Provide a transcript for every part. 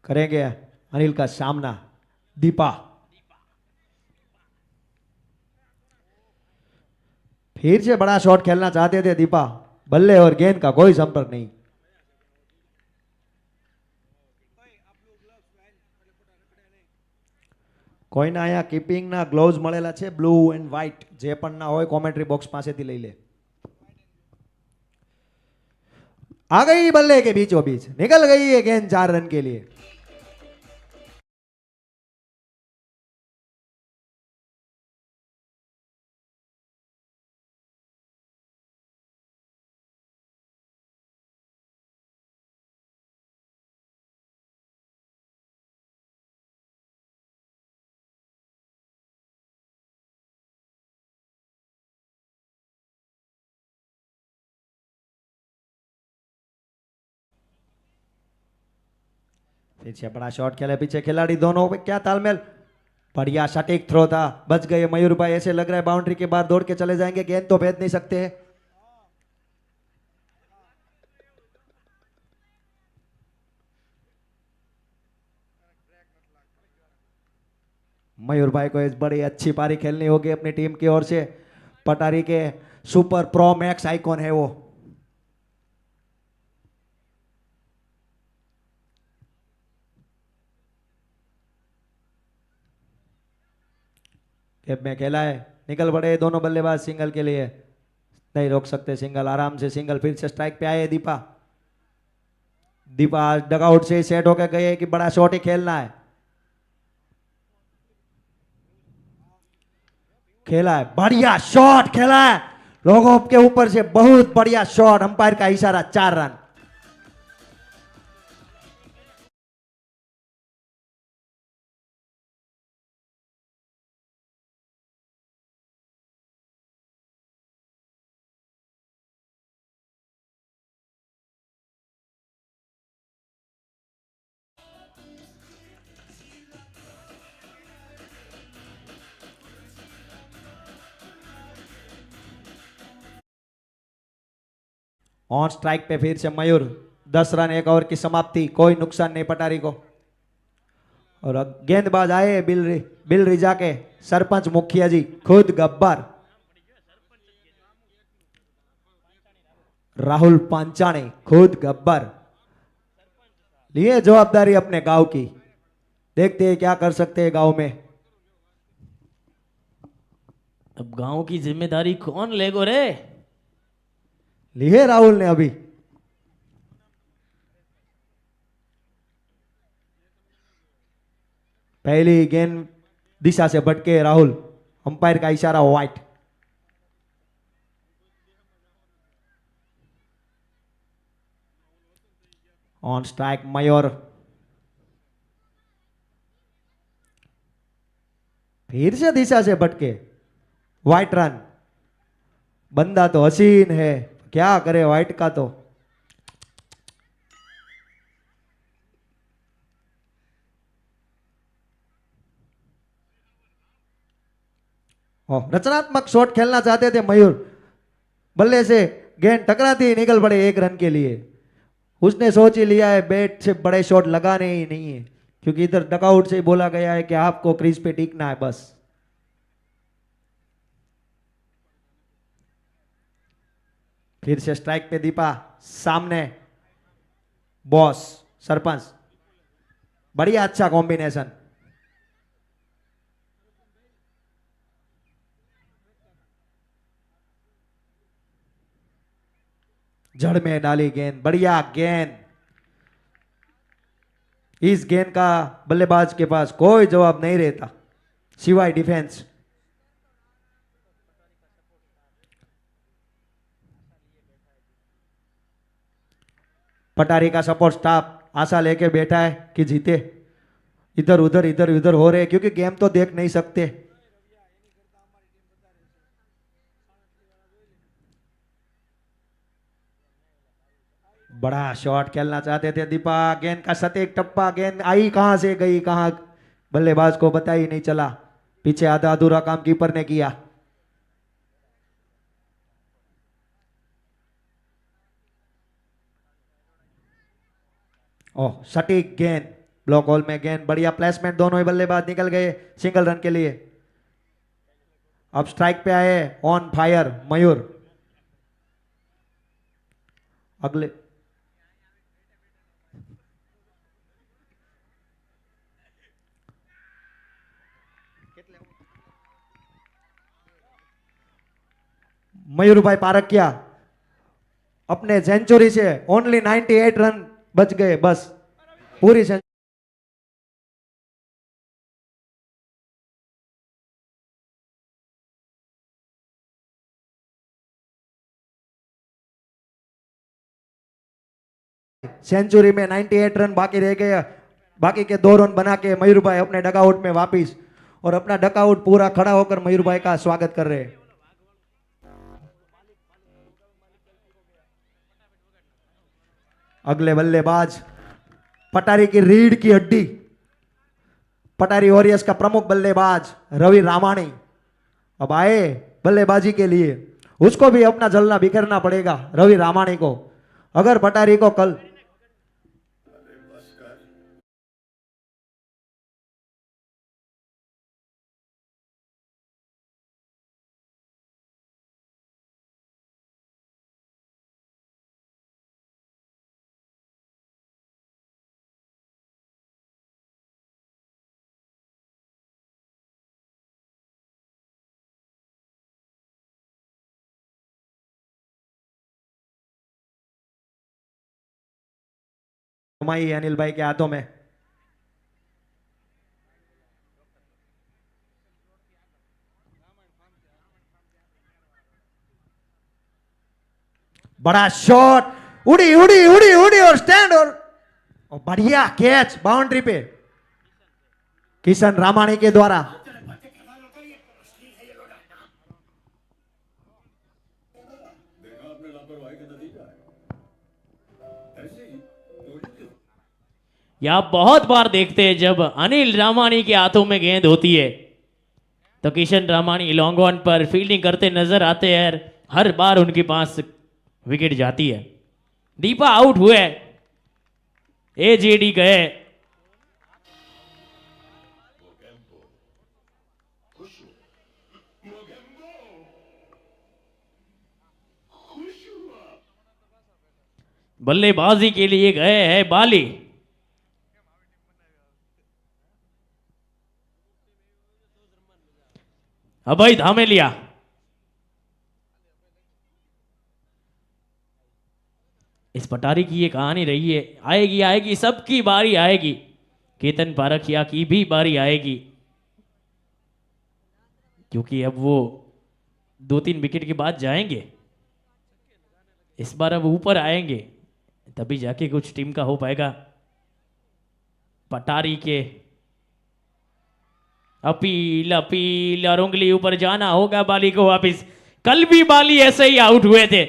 करेंगे अनिल का सामना। दीपा फिर से बड़ा शॉट खेलना चाहते थे दीपा, बल्ले और गेंद का कोई संपर्क नहीं। કોઈના અહીંયા કીપિંગના ગ્લોવ્સ મળેલા છે બ્લુ એન્ડ વ્હાઇટ, જે પણ ના હોય કોમેન્ટ્રી બોક્સ પાસેથી લઈ લે। आ गई बल्ले के बीचों बीच, निकल गई है गेंद 4 रन के लिए। पीछे बड़ा शॉट खेले, पीछे खिलाड़ी दोनों पे क्या तालमेल, बढ़िया सटीक थ्रो था, बच गए मयूर भाई। ऐसे लग रहा है बाउंड्री के बाहर दौड़ के चले जाएंगे, गेंद तो भेज नहीं सकते। मयूर भाई को इस बड़ी अच्छी पारी खेलनी होगी अपनी टीम की ओर से। पटारी के सुपर प्रो मैक्स आइकॉन है वो। कैप में खेला है, निकल पड़े दोनों बल्लेबाज सिंगल के लिए, नहीं रोक सकते सिंगल, आराम से सिंगल। फिर से स्ट्राइक पे आए दीपा। दीपा डगआउट से सेट होकर गए कि बड़ा शॉट ही खेलना है। खेला है, बढ़िया शॉट खेला है, लोगों के ऊपर से बहुत बढ़िया शॉट, अंपायर का इशारा, 4 रन। ऑन स्ट्राइक पे फिर से मयूर, 10 रन, 1 ओवर की समाप्ति, कोई नुकसान नहीं पटारी को। और गेंदबाज आए बिल रिजा के सरपंच मुखिया जी, खुद गब्बर राहुल पांचाणी, खुद गब्बर लिए जवाबदारी अपने गांव की। देखते हैं क्या कर सकते हैं गांव में। अब गांव की जिम्मेदारी कौन लेगो रे? लिए राहुल ने अभी। पहली गेंद दिशा से भटके राहुल, अंपायर का इशारा व्हाइट। ऑन स्ट्राइक मयूर, फिर से दिशा से भटके, व्हाइट रन। बंदा तो हसीन है, क्या करे व्हाइट का तो। रचनात्मक शॉट खेलना चाहते थे मयूर, बल्ले से गेंद टकराती निकल पड़े 1 रन के लिए। उसने सोच ही लिया है बैट से बड़े शॉट लगाने ही नहीं है, क्योंकि इधर डकआउट से बोला गया है कि आपको क्रीज पे टिकना है बस। फिर से स्ट्राइक पे दीपा, सामने बॉस सरपंच, बढ़िया अच्छा कॉम्बिनेशन। जड़ में डाली गेंद, बढ़िया गेंद। इस गेंद का बल्लेबाज के पास कोई जवाब नहीं रहता सिवाय डिफेंस। पटारी का सपोर्ट स्टाफ आशा लेके बैठा है कि जीते। इधर उधर हो रहे, क्योंकि गेम तो देख नहीं सकते। बड़ा शॉट खेलना चाहते थे दीपा, गेंद का सटीक टप्पा, गेंद आई कहां से गई कहां, बल्लेबाज को पता ही नहीं चला। पीछे आधा अधूरा काम कीपर ने किया। ओह सटीक गेंद, ब्लॉक होल में गेंद, बढ़िया प्लेसमेंट, दोनों ही बल्लेबाज निकल गए सिंगल रन के लिए। अब स्ट्राइक पे आए ऑन फायर मयूर। अगले मयूर भाई पारक किया अपने सेंचुरी से, ओनली 98 रन बच गए बस, पूरी सेंचुरी। सेंचुरी में 98 रन बाकी रह गए, बाकी के 2 रन बना के मयूर भाई अपने डगआउट में वापिस, और अपना डगआउट पूरा खड़ा होकर मयूर भाई का स्वागत कर रहे हैं। अगले बल्लेबाज पटारी की रीढ़ की हड्डी, पटारी वॉरियर्स का प्रमुख बल्लेबाज रवि रामाणी अब आए बल्लेबाजी के लिए। उसको भी अपना जलना बिखरना पड़ेगा रवि रामाणी को, अगर पटारी को कल घुमाई अनिल भाई के हाथों में। बड़ा शॉट, उड़ी उड़ी उड़ी उड़ी और स्टैंड, और बढ़िया कैच बाउंड्री पे किशन रामाणी के द्वारा। ये आप बहुत बार देखते हैं जब अनिल रामाणी के हाथों में गेंद होती है तो किशन रामाणी लॉन्ग ऑन पर फील्डिंग करते नजर आते हैं, हर बार उनके पास विकेट जाती है। दीपा आउट हुए, एजेडी गए। बल्लेबाजी के लिए गए हैं बाली। अभय धामेलिया, इस पटारी की ये कहानी रही है, आएगी आएगी सबकी बारी आएगी, केतन पारखिया की भी बारी आएगी, क्योंकि अब वो 2-3 विकेट के बाद जाएंगे, इस बार अब ऊपर आएंगे तभी जाके कुछ टीम का हो पाएगा। पटारी के अपील अपील और उंगली ऊपर जाना होगा बाली को वापिस। कल भी बाली ऐसे ही आउट हुए थे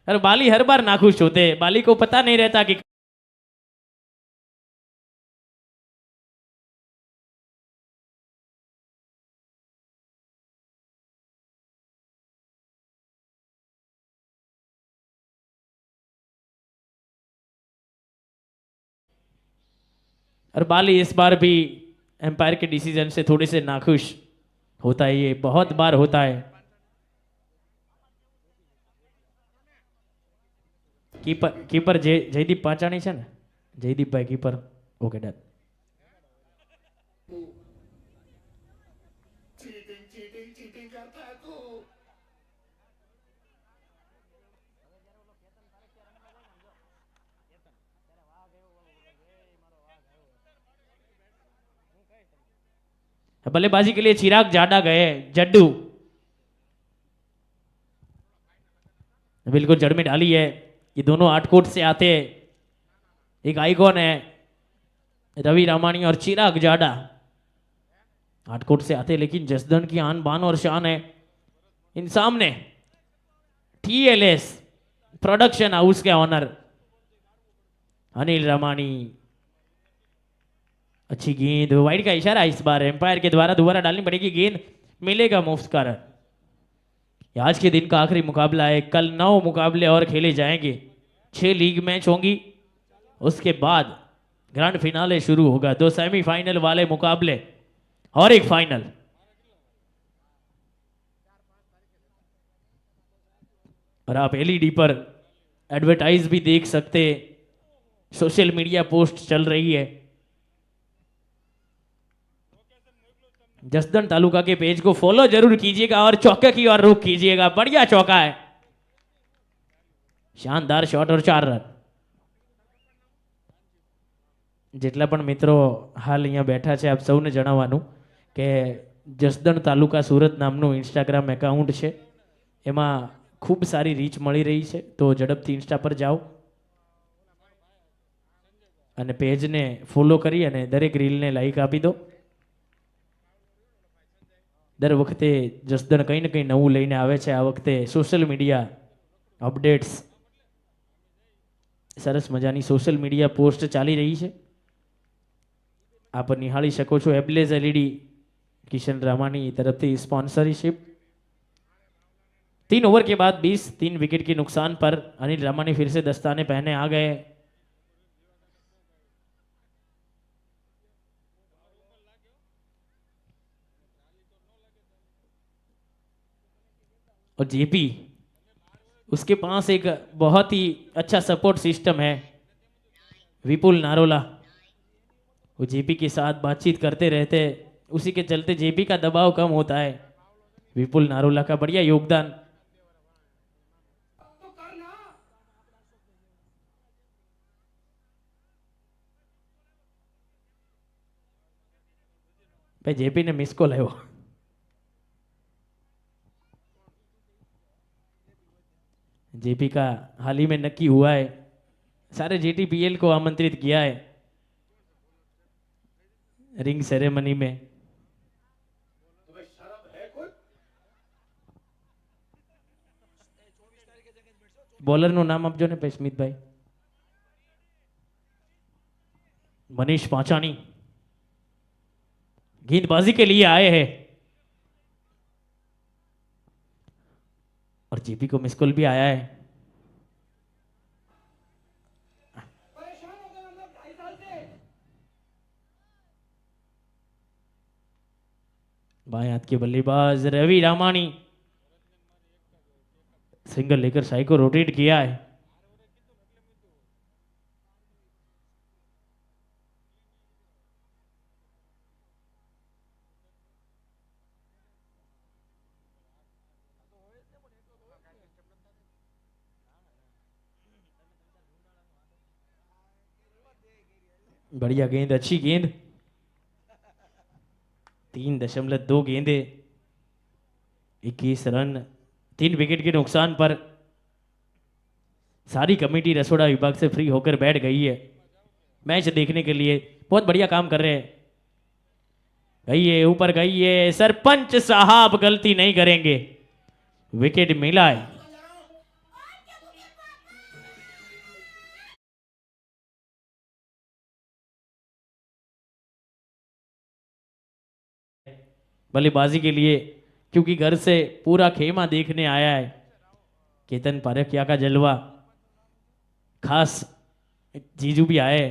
और बाली हर बार नाखुश होते हैं, बाली को पता नहीं रहता कि और बाली इस बार भी एम्पायर के डिसीजन से थोड़े से नाखुश होता है, ये बहुत बार होता है। कीपर जयदीप पाचाणी છે ને, જયદીપ ભાઈ कीपर ओके डन। बल्लेबाजी के लिए चिराग जाडा गए, जड्डू बिल्कुल जड़ में डाली है। ये दोनों आटकोट से आते हैं, एक आइकॉन है रवि रामाणी और चिराग जाडा, आटकोट से आते हैं, लेकिन जसदन की आन बान और शान है। इन सामने TLS प्रोडक्शन हाउस के ऑनर अनिल रामाणी, अच्छी गेंद, वाइड का इशारा इस बार एम्पायर के द्वारा दोबारा डालनी पड़ेगी, गेंद मिलेगा मुफ्त का रन। आज के दिन का आखिरी मुकाबला है, कल 9 मुकाबले और खेले जाएंगे, 6 लीग मैच होंगी, उसके बाद ग्रैंड फिनाले शुरू होगा, 2 सेमीफाइनल वाले मुकाबले और एक फाइनल। और आप एलईडी पर एडवर्टाइज भी देख सकते, सोशल मीडिया पोस्ट चल रही है। जसदन तालुका के पेज को फॉलो जरूर कीजिएगा और चौके की ओर रुख कीजिएगा। बढ़िया चौका है, शानदार शॉट और 4 रन। જેટલા પણ મિત્રો હાલ અહીંયા બેઠા છે, આપ સૌને જણાવવાનું કે જસદણ તાલુકા સુરત નામનું ઇન્સ્ટાગ્રામ એકાઉન્ટ છે, એમાં ખૂબ સારી રીચ મળી રહી છે, તો ઝડપથી ઇન્સ્ટા પર જાઓ અને પેજને ફોલો કરી અને દરેક રીલને લાઈક આપી દો। દર વખતે જસદણ કંઈ ને કંઈ નવું લઈને આવે છે। આ વખતે સોશિયલ મીડિયા અપડેટ્સ, સરસ મજાની સોશિયલ મીડિયા પોસ્ટ ચાલી રહી છે, आप निहाળી શકો છો। એબ્લેઝ એલઈડી किशन रामानी तरफ से स्पॉन्सरशिप। 3 ओवर के बाद 20, 3 विकेट के नुकसान पर अनिल रामानी फिर से दस्ताने पहने आ गए। और जेपी, उसके पास एक बहुत ही अच्छा सपोर्ट सिस्टम है, विपुल नारोला। वो जेपी के साथ बातचीत करते रहते, उसी के चलते जेपी का दबाव कम होता है। विपुल नारोला का बढ़िया योगदान। भाई जेपी ने मिस कॉल आयो। जेपी का हाल ही में नक्की हुआ है, सारे जेटीपीएल को आमंत्रित किया है रिंग सेरेमनी में। बॉलर નું નામ આપજો ને ભાઈ સ્મિતભાઈ। मनीष पाचानी गेंदबाजी के लिए आए हैं और जेपी को मिस कॉल भी आया है। बाएं हाथ के बल्लेबाज रवि रामानी सिंगल लेकर साई को रोटेट किया है। बढ़िया गेंद, अच्छी गेंद, 3.2 गेंदे, 21 रन, 3 विकेट के नुकसान पर। सारी कमेटी रसोड़ा विभाग से फ्री होकर बैठ गई है मैच देखने के लिए। बहुत बढ़िया काम कर रहे हैं। गई है, ऊपर गई है, सरपंच साहब गलती नहीं करेंगे, विकेट मिला है। बल्लेबाजी के लिए, क्योंकि घर से पूरा खेमा देखने आया है। केतन पारखिया का जलवा, खास जीजू भी आए।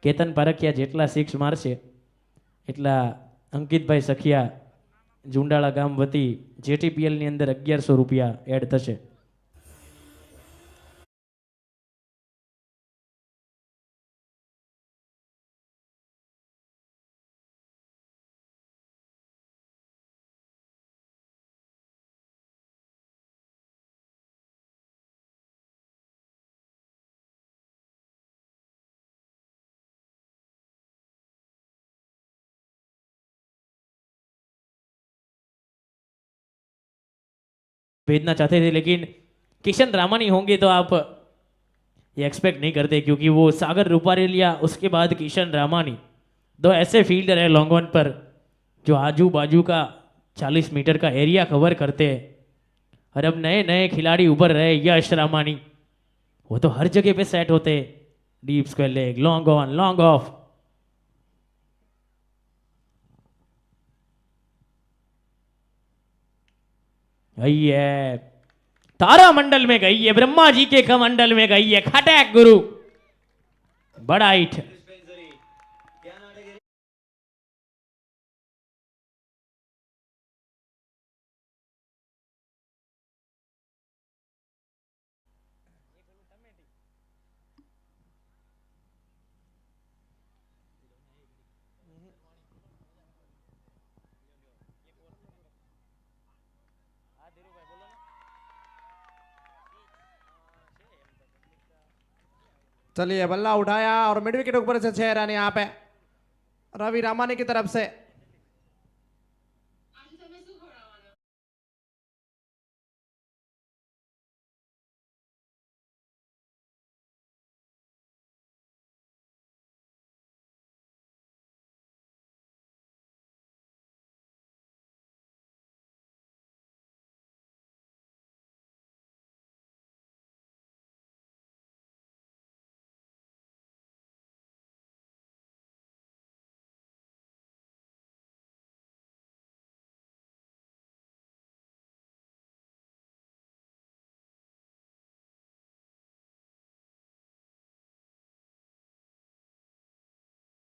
केतन पारखिया जेटला 6 मारशे એટલા અંકિતભાઈ સખિયા ઝુંડાળા ગામ વતી જેટીપીએલ ની અંદર 1100 રૂપિયા એડ થશે। भेजना चाहते थे, लेकिन किशन रामानी होंगे तो आप ये एक्सपेक्ट नहीं करते, क्योंकि वो सागर रूपारेलिया, उसके बाद किशन रामानी, 2 ऐसे फील्डर है लॉन्ग ऑन पर जो आजू बाजू का 40 मीटर का एरिया कवर करते हैं। और अब नए नए खिलाड़ी उभर रहे, यश रामानी, वो तो हर जगह पे सेट होते, deep square leg, long on, long off. गई है, तारा मंडल में गई है, ब्रह्मा जी के कमंडल में गई है, खटैक गुरु बड़ा हिट। चलिए बल्ला उठाया और मिड विकेट ऊपर से 6 रन यहाँ पे रवि रामानी की तरफ से।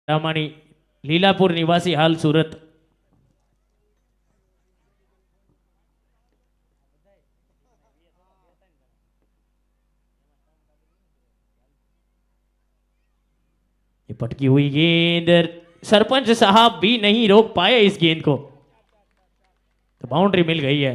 रामानी लीलापुर निवासी, हाल सूरत। ये पटकी हुई गेंद, सरपंच साहब भी नहीं रोक पाए इस गेंद को, तो बाउंड्री मिल गई है।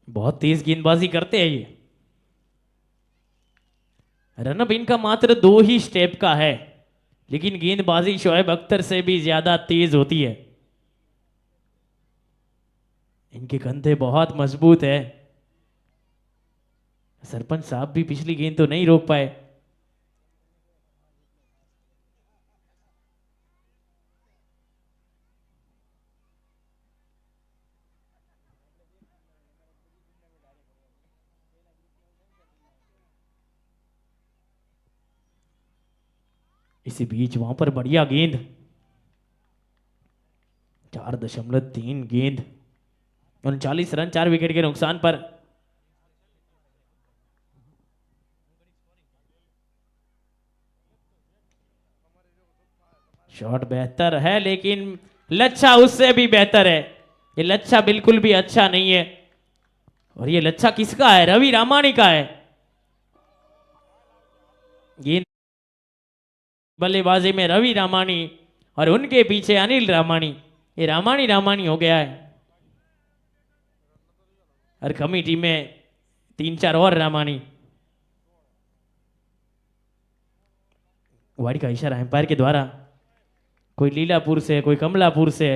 बहुत तेज गेंदबाजी करते हैं ये। रनअप इनका मात्र 2 ही स्टेप का है, लेकिन गेंदबाजी शोएब अख्तर से भी ज्यादा तेज होती है। इनके कंधे बहुत मजबूत है। सरपंच साहब भी पिछली गेंद तो नहीं रोक पाए। इसी बीच वहां पर बढ़िया गेंद, 4.3 गेंद, 39 रन, 4 विकेट के नुकसान पर। शॉट बेहतर है, लेकिन लच्छा उससे भी बेहतर है। ये लच्छा बिल्कुल भी अच्छा नहीं है, और ये लच्छा किसका है? रवि रामानी का है। गेंद बल्लेबाजी में रवि रामानी और उनके पीछे अनिल रामानी, ये रामानी रामानी हो गया है। और कमेटी में 3-4 और रामानी। वाइड का इशारा एम्पायर के द्वारा, कोई लीलापुर से, कोई कमलापुर से।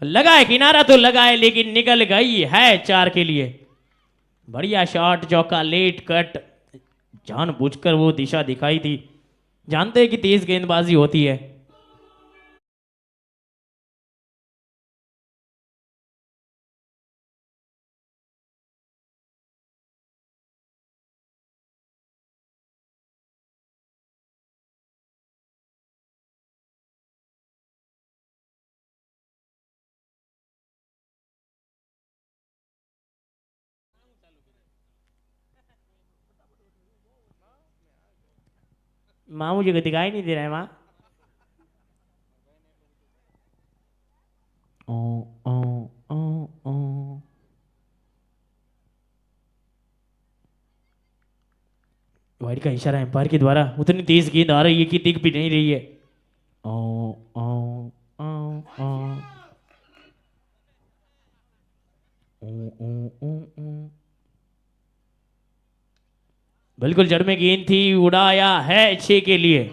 लगाए किनारा तो लगाए, लेकिन निकल गई है 4 के लिए। बढ़िया शॉट, चौका, लेट कट, जानबूझकर वो दिशा दिखाई थी। जानते हैं कि तेज गेंदबाजी होती है। माँ मुझे दिखाई नहीं दे रहा है माँ। ओ ओ ओ ओ वाइड का इशारा एम्पायर के द्वारा। उतनी तेज गेंद आ रही है कि दिख भी नहीं रही है। ओ ओ ओ ओ ओ ओ ओ ओ बिल्कुल जड़ में गेंद थी, उड़ाया है 6 के लिए।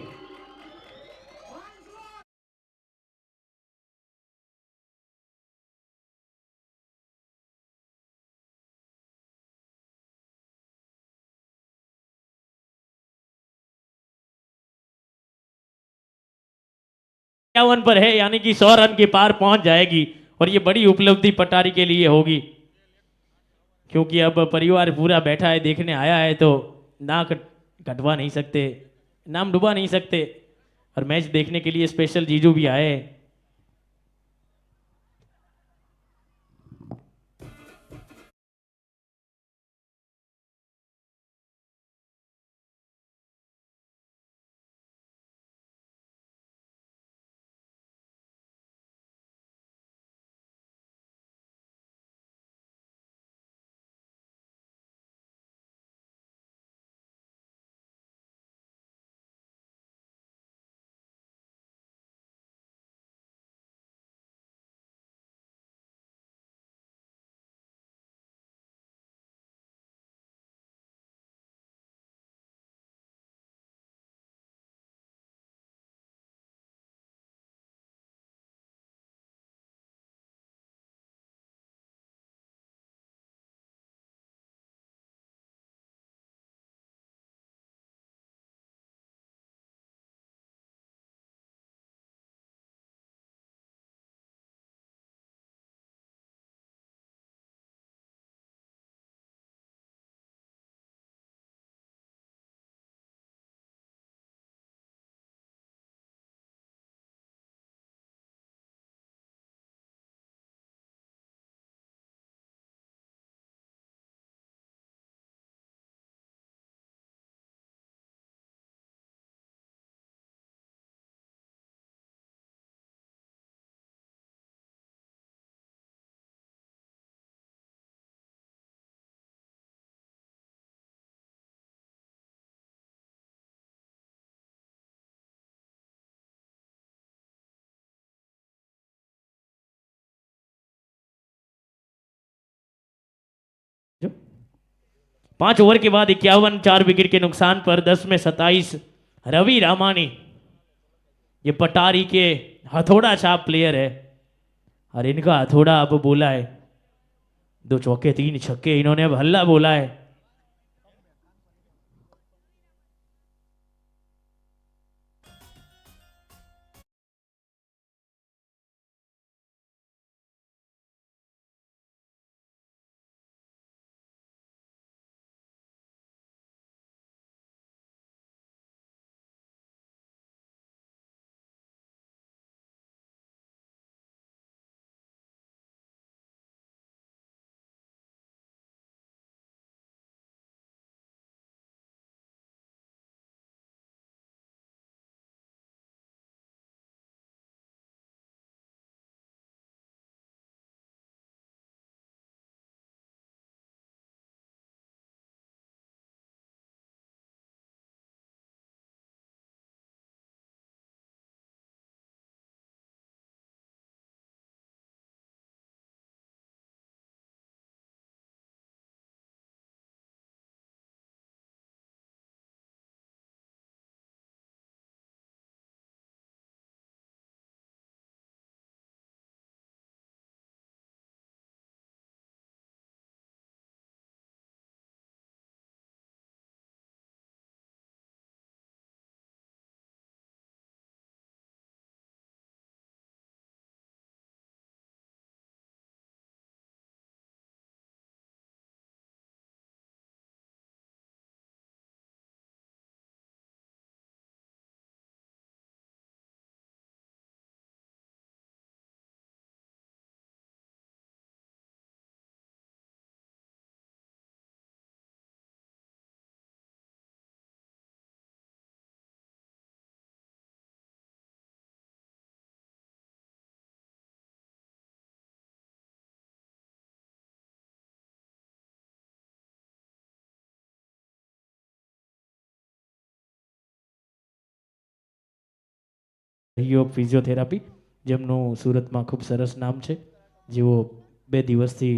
इक्यावन पर है, यानी कि 100 रन के पार पहुंच जाएगी और ये बड़ी उपलब्धि पटारी के लिए होगी, क्योंकि अब परिवार पूरा बैठा है, देखने आया है, तो नाक कटवा नहीं सकते, नाम डुबा नहीं सकते, और मैच देखने के लिए स्पेशल जीजू भी आए हैं। जो 5 ओवर के बाद 51, 4 विकेट के नुकसान पर 10 में 27 रवि रामानी, ये पटारी के हथौड़ा छाप प्लेयर है, और इनका हथौड़ा अब बोला है, 2 चौके 3 छक्के, इन्होंने अब हल्ला बोला है। योग ફિઝિયોથેરાપી, જેમનું સુરતમાં ખૂબ સરસ નામ છે, જેઓ 2 દિવસથી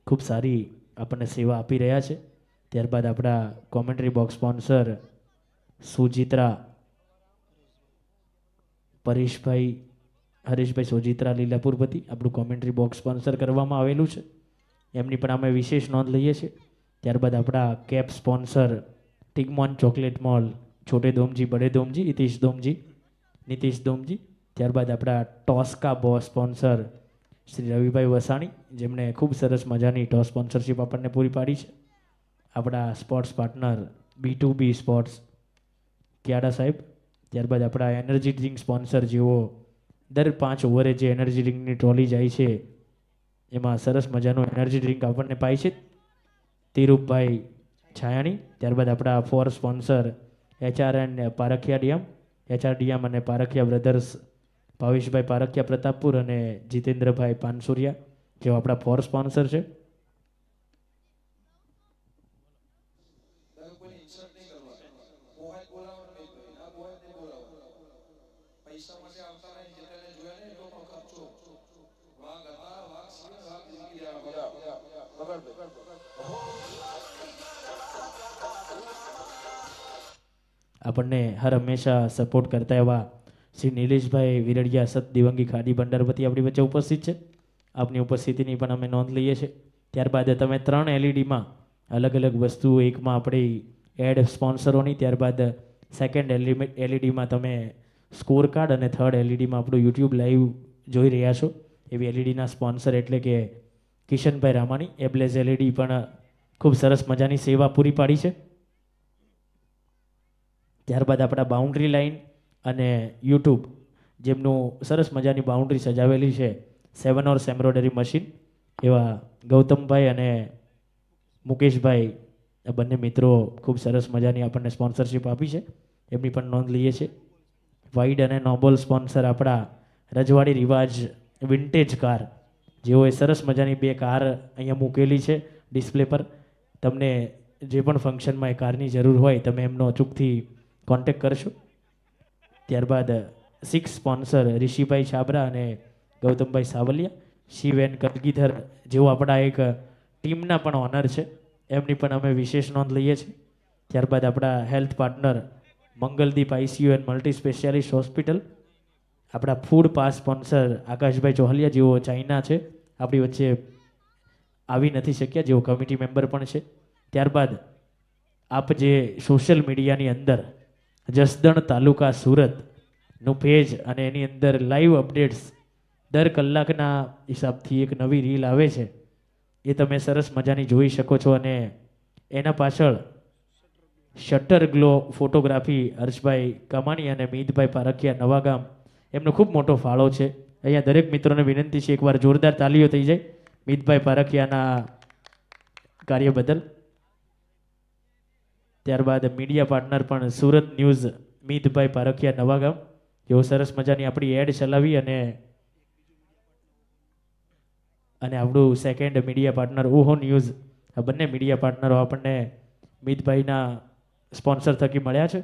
ખૂબ સારી આપણને સેવા આપી રહ્યા છે, ત્યારબાદ આપણા કોમેન્ટ્રી બોક્સ સ્પોન્સર સુજિત્રા પરેશભાઈ હરેશભાઈ સોજિત્રા લીલાપુરપતિ આપણું કોમેન્ટ્રી બોક્સ સ્પોન્સર કરવામાં આવેલું છે, એમની પણ અમે વિશેષ નોંધ લઈએ છીએ. ત્યારબાદ આપણા કેપ સ્પોન્સર ટિગમોન ચોકલેટ મોલ, છોટે દોમજી, બડે દોમજી, હિતેશ દોમજી, નીતિશ દોમજી. ત્યારબાદ આપણા ટોસ્કા બોસ સ્પોન્સર શ્રી રવિભાઈ વસાણી, જેમણે ખૂબ સરસ મજાની ટોસ સ્પોન્સરશિપ આપણને પૂરી પાડી છે. આપણા સ્પોર્ટ્સ પાર્ટનર B2B સ્પોર્ટ્સ ક્યાડા સાહેબ. ત્યારબાદ આપણા એનર્જી ડ્રિંક સ્પોન્સર, જેઓ દર 5 ઓવરે જે એનર્જી ડ્રિંકની ટ્રોલી જાય છે એમાં સરસ મજાનું એનર્જી ડ્રિંક આપણને પાય છે, તિરુપભાઈ છાયાણી. ત્યારબાદ આપણા four sponsor HR and Parakhiya DM, HR DM અને પારખિયા બ્રધર્સ, ભાવેશભાઈ પારખિયા પ્રતાપપુર અને જીતેન્દ્રભાઈ પાનસુરિયા, જેઓ આપણા ફોર સ્પોન્સર છે. આપણને હર હંમેશા સપોર્ટ કરતા એવા શ્રી નિલેશભાઈ વિરડિયા સત દિવંગી ખાદી ભંડારપતિ આપણી વચ્ચે ઉપસ્થિત છે. આપની ઉપસ્થિતિની પણ અમે નોંધ લઈએ છીએ. ત્યારબાદ તમે 3 LEDમાં અલગ અલગ વસ્તુઓ, એકમાં આપણી એડ સ્પોન્સરોની, ત્યારબાદ સેકન્ડ LEDમાં તમે સ્કોર કાર્ડ અને થર્ડ LEDમાં આપણું યુટ્યુબ લાઈવ જોઈ રહ્યા છો એવી LEDના સ્પોન્સર એટલે કે કિશનભાઈ રામાણી. એબ્લેઝ LED પણ ખૂબ સરસ મજાની સેવા પૂરી પાડી છે. ત્યારબાદ આપણા બાઉન્ડ્રી લાઈન અને યુટ્યુબ, જેમનું સરસ મજાની બાઉન્ડ્રી સજાવેલી છે, 7 હોર્સ એમ્બ્રોઇડરી મશીન, એવા ગૌતમભાઈ અને મુકેશભાઈ, આ બંને મિત્રો ખૂબ સરસ મજાની આપણને સ્પોન્સરશિપ આપી છે, એમની પણ નોંધ લઈએ છીએ. વાઇડ અને નોબલ સ્પોન્સર આપણા રજવાડી રિવાજ વિન્ટેજ કાર, જેઓએ સરસ મજાની 2 કાર અહીંયા મૂકેલી છે ડિસ્પ્લે પર. તમને જે પણ ફંક્શનમાં એ કારની જરૂર હોય તમે એમનો અચૂકથી કોન્ટેક કરશો. ત્યારબાદ 6 સ્પોન્સર ઋષિભાઈ છાબરા અને ગૌતમભાઈ સાવલિયા, શિવ એન્ડ કલગીધર, જેઓ આપણા એક ટીમના પણ ઓનર છે, એમની પણ અમે વિશેષ નોંધ લઈએ છીએ. ત્યારબાદ આપણા health partner Mangaldeep ICU and multi specialist hospital, આપણા ફૂડ પાસ સ્પોન્સર આકાશભાઈ ચોહલિયા, જેઓ ચાઇના છે, આપણી વચ્ચે આવી નથી શક્યા, જેઓ કમિટી મેમ્બર પણ છે. ત્યારબાદ આપ જે સોશિયલ મીડિયાની અંદર જસદણ તાલુકા સુરતનું પેજ અને એની અંદર લાઈવ અપડેટ્સ દર કલાકના હિસાબથી એક નવી રીલ આવે છે, એ તમે સરસ મજાની જોઈ શકો છો. અને એના પાછળ શટર ગ્લો ફોટોગ્રાફી હર્ષભાઈ કમાણી અને મીતભાઈ પારખિયા નવાગામ, એમનો ખૂબ મોટો ફાળો છે. અહીંયા દરેક મિત્રોને વિનંતી છે એકવાર જોરદાર તાલીઓ થઈ જાય મીતભાઈ પારખિયાના કાર્ય બદલ. ત્યારબાદ મીડિયા પાર્ટનર પણ સુરત ન્યૂઝ મીતભાઈ પારખિયા નવાગામ, જેઓ સરસ મજાની આપણી એડ ચલાવી અને આપણું સેકન્ડ મીડિયા પાર્ટનર ઓહો ન્યૂઝ, આ બંને મીડિયા પાર્ટનરો આપણને મીતભાઈના સ્પોન્સર થકી મળ્યા છે.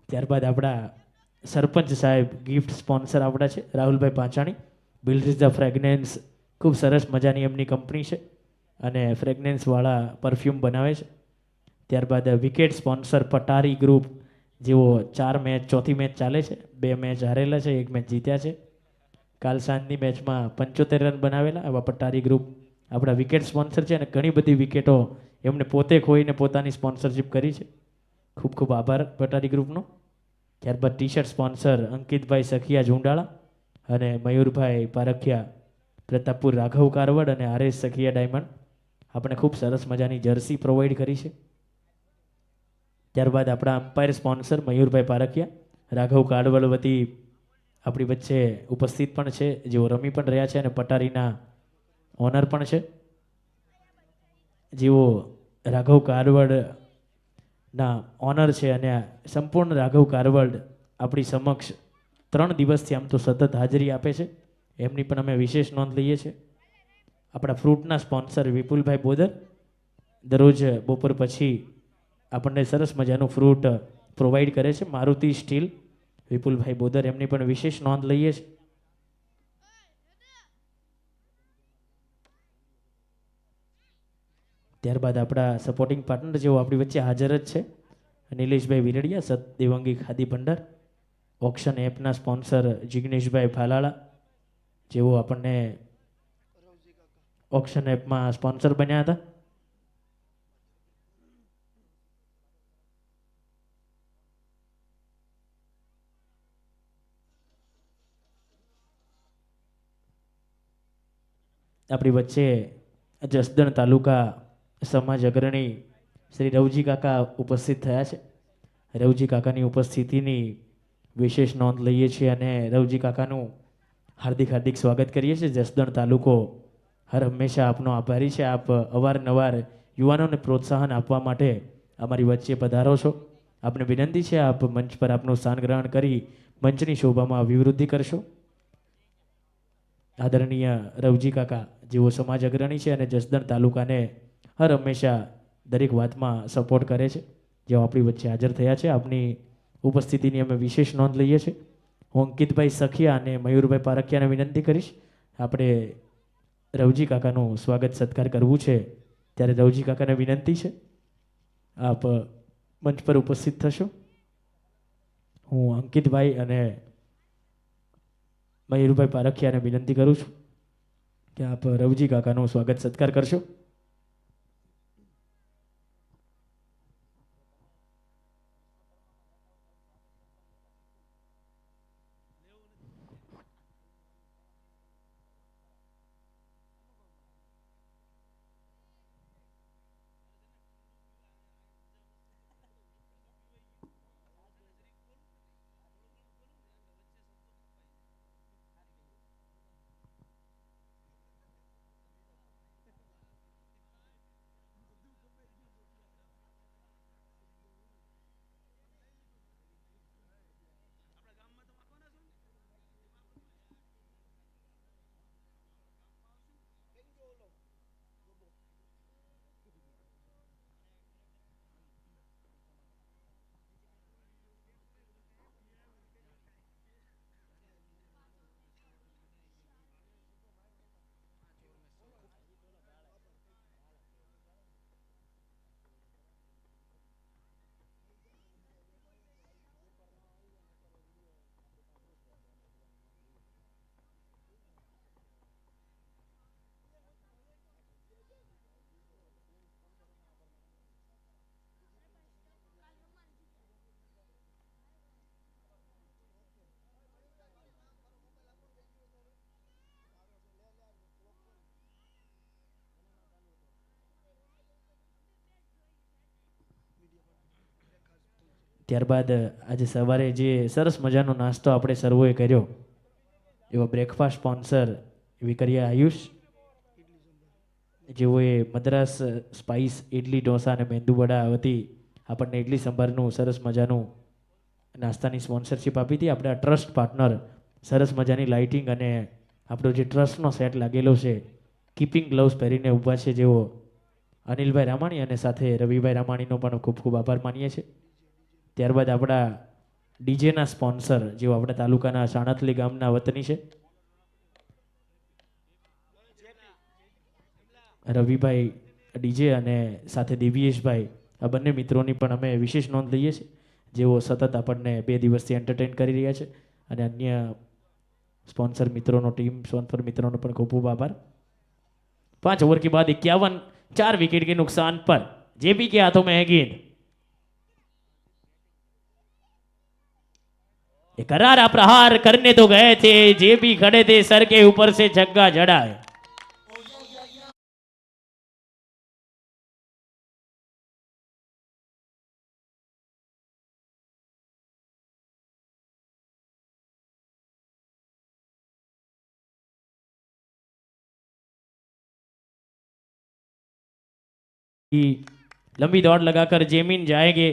ત્યારબાદ આપણા સરપંચ સાહેબ ગિફ્ટ સ્પોન્સર આપણા છે રાહુલભાઈ પાંચાણી, બિલ્ડ્સ ધ ફ્રેગનેન્સ, ખૂબ સરસ મજાની એમની કંપની છે અને ફ્રેગનેન્સવાળા પરફ્યુમ બનાવે છે. ત્યારબાદ વિકેટ સ્પોન્સર પટારી ગ્રુપ, જેઓ 4 મેચ, ચોથી મેચ ચાલે છે, 2 મેચ હારેલા છે, 1 મેચ જીત્યા છે. કાલ સાંજની મેચમાં 75 રન બનાવેલા એવા પટારી ગ્રુપ આપણા વિકેટ સ્પોન્સર છે અને ઘણી બધી વિકેટો એમણે પોતે ખોઈને પોતાની સ્પોન્સરશિપ કરી છે. ખૂબ ખૂબ આભાર પટારી ગ્રુપનો. ત્યારબાદ ટી-શર્ટ સ્પોન્સર અંકિતભાઈ સખિયા ઝુંડાળા અને મયુરભાઈ પારખિયા પ્રતાપપુર રાઘવ કારવડ અને RS સખિયા ડાયમંડ, આપણે ખૂબ સરસ મજાની જર્સી પ્રોવાઈડ કરી છે. ત્યારબાદ આપણા અમ્પાયર સ્પોન્સર મયુરભાઈ પારખિયા રાઘવ કારવડ વતી આપણી વચ્ચે ઉપસ્થિત પણ છે, જેઓ રમી પણ રહ્યા છે અને પટારીના ઓનર પણ છે, જેઓ રાઘવ કારવડના ઓનર છે અને સંપૂર્ણ રાઘવ કારવડ આપણી સમક્ષ 3 દિવસથી આમ તો સતત હાજરી આપે છે, એમની પણ અમે વિશેષ નોંધ લઈએ છીએ. આપણા ફ્રૂટના સ્પોન્સર વિપુલભાઈ બોદર, દરરોજ બપોર પછી આપણને સરસ મજાનું ફ્રૂટ પ્રોવાઈડ કરે છે, મારુતિ સ્ટીલ, વિપુલભાઈ બોદર, એમની પણ વિશેષ નોંધ લઈએ છીએ. ત્યારબાદ આપણા સપોર્ટિંગ પાર્ટનર જેઓ આપણી વચ્ચે હાજર જ છે, નિલેશભાઈ વિરડિયા, સત દેવાંગી ખાદી ભંડાર, ઓક્શન એપના સ્પોન્સર જિગ્નેશભાઈ ભાલાળા, જેઓ આપણને ઓક્શન એપમાં સ્પોન્સર બન્યા હતા. આપણી વચ્ચે જસદણ તાલુકા સમાજ અગ્રણી શ્રી રવજી કાકા ઉપસ્થિત થયા છે. રવજી કાકાની ઉપસ્થિતિની વિશેષ નોંધ લઈએ છીએ અને રવજી કાકાનું હાર્દિક હાર્દિક સ્વાગત કરીએ છીએ. જસદણ તાલુકો હર હંમેશા આપનો આભારી છે. આપ અવારનવાર યુવાનોને પ્રોત્સાહન આપવા માટે અમારી વચ્ચે પધારો છો. આપને વિનંતી છે આપ મંચ પર આપનું સ્થાન ગ્રહણ કરી મંચની શોભામાં અભિવૃદ્ધિ કરશો. આદરણીય રવજી કાકા જેઓ સમાજ અગ્રણી છે અને જસદણ તાલુકાને હર હંમેશા દરેક વાતમાં સપોર્ટ કરે છે, જેઓ આપણી વચ્ચે હાજર થયા છે. આપની ઉપસ્થિતિની અમે વિશેષ નોંધ લઈએ છીએ. હું અંકિતભાઈ સખિયા અને મયુરભાઈ પારખિયાને વિનંતી કરીશ, આપણે રવજી કાકાનું સ્વાગત સત્કાર કરવું છે, ત્યારે રવજી કાકાને વિનંતી છે આપ મંચ પર ઉપસ્થિત થશો. હું અંકિતભાઈ અને મયુરભાઈ પારખિયાને વિનંતી કરું છું કે આપ રવજી કાકાનું સ્વાગત સત્કાર કરશો. ત્યારબાદ આજે સવારે જે સરસ મજાનો નાસ્તો આપણે સર્વોએ કર્યો, એવા બ્રેકફાસ્ટ સ્પોન્સર વિકરિયા આયુષ, જેઓએ મદ્રાસ સ્પાઇસ ઇડલી ઢોસા અને મેંદુવડા વતી આપણને ઇડલી સંભારનું સરસ મજાનું નાસ્તાની સ્પોન્સરશિપ આપી હતી. આપણે આ ટ્રસ્ટ પાર્ટનર સરસ મજાની લાઇટિંગ અને આપણો જે ટ્રસ્ટનો સેટ લાગેલો છે, કીપિંગ ગ્લવ્સ પહેરીને ઊભા છે, જેઓ અનિલભાઈ રામાણી અને સાથે રવિભાઈ રામાણીનો પણ ખૂબ ખૂબ આભાર માનીએ છીએ. ત્યારબાદ આપણા ડીજેના સ્પોન્સર જેઓ આપણા તાલુકાના સાણથલી ગામના વતની છે, રવિભાઈ ડીજે અને સાથે દિવ્યેશભાઈ, આ બંને મિત્રોની પણ અમે વિશેષ નોંધ લઈએ છીએ, જેઓ સતત આપણને 2 દિવસથી એન્ટરટેન કરી રહ્યા છે. અને અન્ય સ્પોન્સર મિત્રોનો ટીમ સ્પોન્સર મિત્રોનો પણ ખૂબ ખૂબ આભાર. 5 ओवर के बाद 51, 4 विकेट के नुकसान पर जेबी के हाथों में है गेंद. एक करारा प्रहार करने तो गए थे, जेबी खड़े थे, सर के ऊपर से छक्का जड़ा है. लंबी दौड़ लगाकर जेमिन जाएंगे.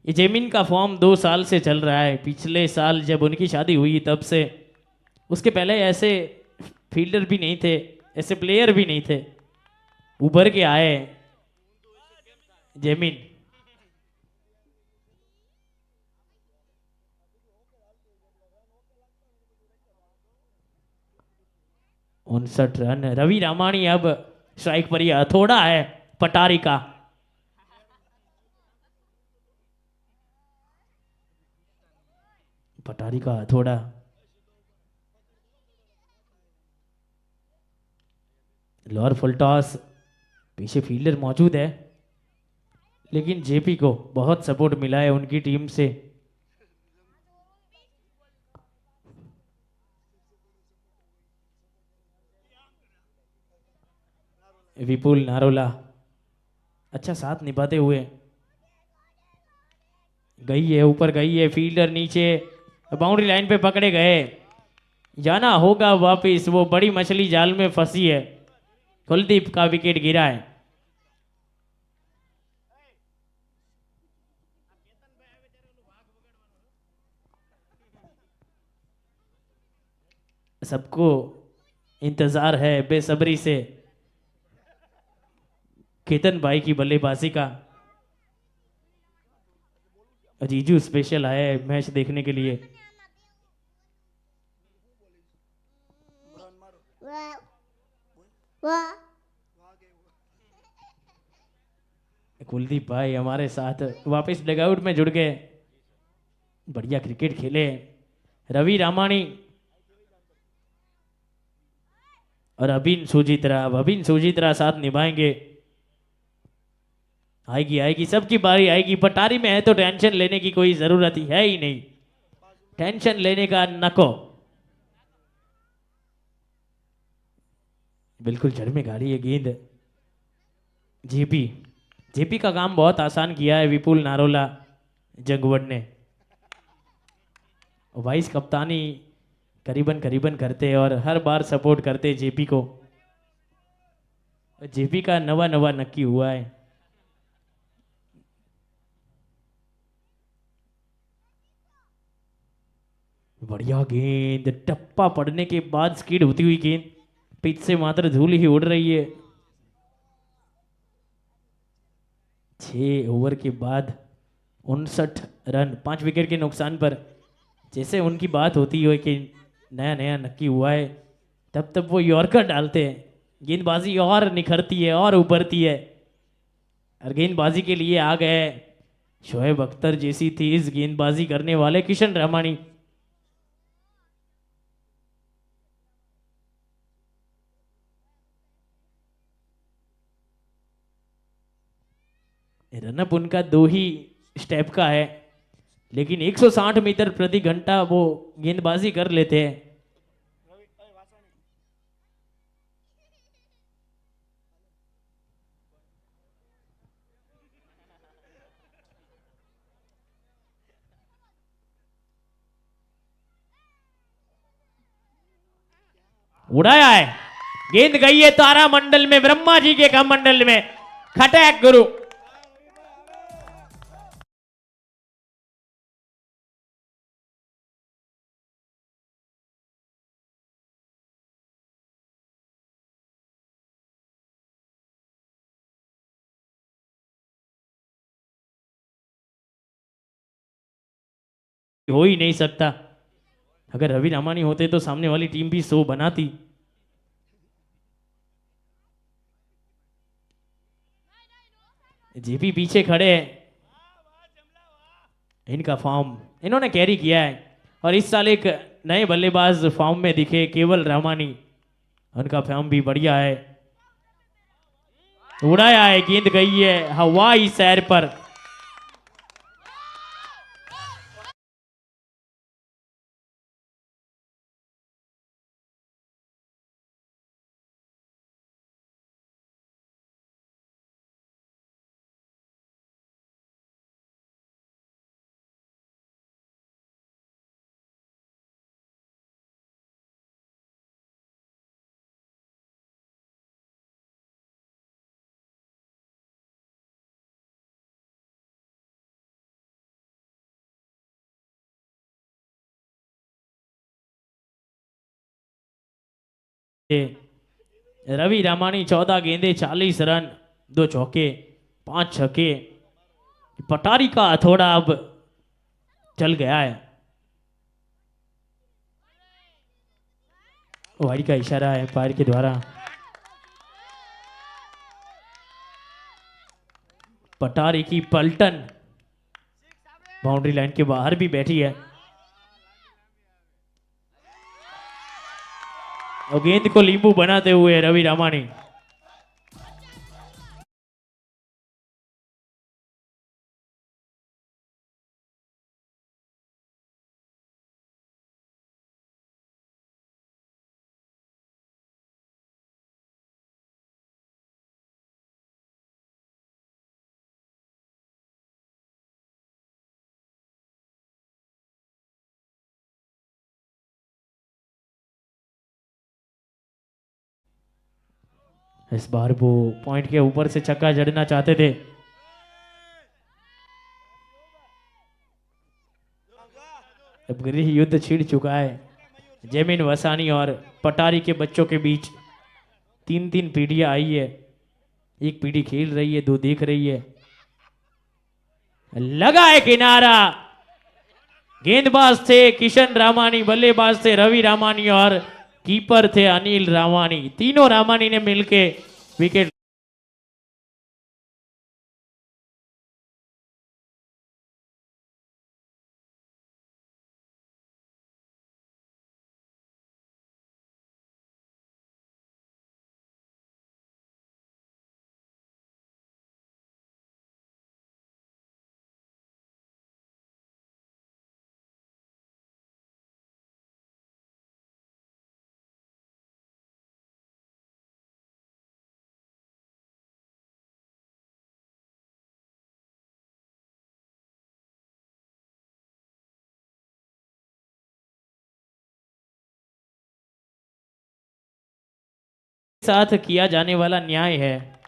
ये जेमिन का फॉर्म 2 साल से चल रहा है. पिछले साल जब उनकी शादी हुई तब से, उसके पहले ऐसे फील्डर भी नहीं थे, ऐसे प्लेयर भी नहीं थे, उभर के आए जेमिन. 59 रन. रवि रामाणी अब स्ट्राइक पर, ये हथौड़ा है पटारी का। पटारी का हथौड़ा। Lower full toss. पीछे फील्डर मौजूद है, लेकिन जेपी को बहुत सपोर्ट मिला है उनकी टीम से। विपुल नारोला अच्छा साथ निभाते हुए। गई है ऊपर, गई है फील्डर नीचे, बाउंड्री लाइन पे पकड़े गए। जाना होगा वापिस, वो बड़ी मछली जाल में फंसी है। कुलदीप का विकेट गिरा है। सबको इंतजार है बेसब्री से केतन भाई की बल्लेबाजी का। जीजू स्पेशल आया है मैच देखने के लिए। कुलदीप भाई हमारे साथ वापस डगआउट में जुड़ गए। बढ़िया क्रिकेट खेले। रवि रामाणी और अभिन सुजित्रा, अब अभिन सुजित्रा साथ निभाएंगे। आएगी आएगी, सबकी बारी आएगी। पटारी में है तो टेंशन लेने की कोई जरूरत ही है ही नहीं। टेंशन लेने का नको। बिल्कुल जड़ में गाड़ी है गेंद। जेपी, जेपी का काम बहुत आसान किया है विपुल नारोला जंगवट ने। वाइस कप्तानी करीबन करीबन करते और हर बार सपोर्ट करते जेपी को। जेपी का नवा नवा नक्की हुआ है। बढ़िया गेंद, टप्पा पड़ने के बाद स्किड होती हुई गेंद पिच से मात्र धूल ही उड़ रही है। 6 ओवर के बाद 59 रन, 5 विकेट के नुकसान पर। जैसे उनकी बात होती है कि नया नया नक्की हुआ है, तब तब वो यॉर्कर डालते हैं। गेंदबाजी और निखरती है और उभरती है। और गेंदबाजी के लिए आ गए शोएब अख्तर जैसी तेज गेंदबाजी करने वाले किशन रामाणी। रनअप उनका 2 ही स्टेप का है, लेकिन 160 मीटर प्रति घंटा वो गेंदबाजी कर लेते हैं। उड़ाया है, गेंद गई है तारा मंडल में, ब्रह्मा जी के कमंडल में। खटैक गुरु। हो ही नहीं सकता। अगर रवि रामानी होते तो सामने वाली टीम भी 100 बनाती। जेपी पीछे खड़े हैं। इनका फॉर्म इन्होंने कैरी किया है और इस साल एक नए बल्लेबाज फॉर्म में दिखे, केवल रामानी। उनका फॉर्म भी बढ़िया है। उड़ाया है, गेंद गई है हवाई सैर पर। रवि रामानी 14 गेंदे 40 रन, 2 चौके 5 छक्के। पटारी का हथौड़ा अब चल गया है। वाइड का इशारा है एम्पायर के द्वारा। पटारी की पलटन बाउंड्री लाइन के बाहर भी बैठी है और गेंद को लींबू बनाते हुए रवि रामानी। इस बार वो पॉइंट के ऊपर से छक्का जड़ना चाहते थे, अब गृह युद्ध छिड़ चुका है। जमीन वसानी और पटारी के बच्चों के बीच 3-3 पीढ़ियां आई है, एक पीढ़ी खेल रही है, दो देख रही है। लगा है किनारा, गेंदबाज थे किशन रामानी, बल्लेबाज थे रवि रामानी और कीपर थे अनिल रामानी। तीनों रामानी ने मिलके विकेट साथ किया जाने वाला न्याय है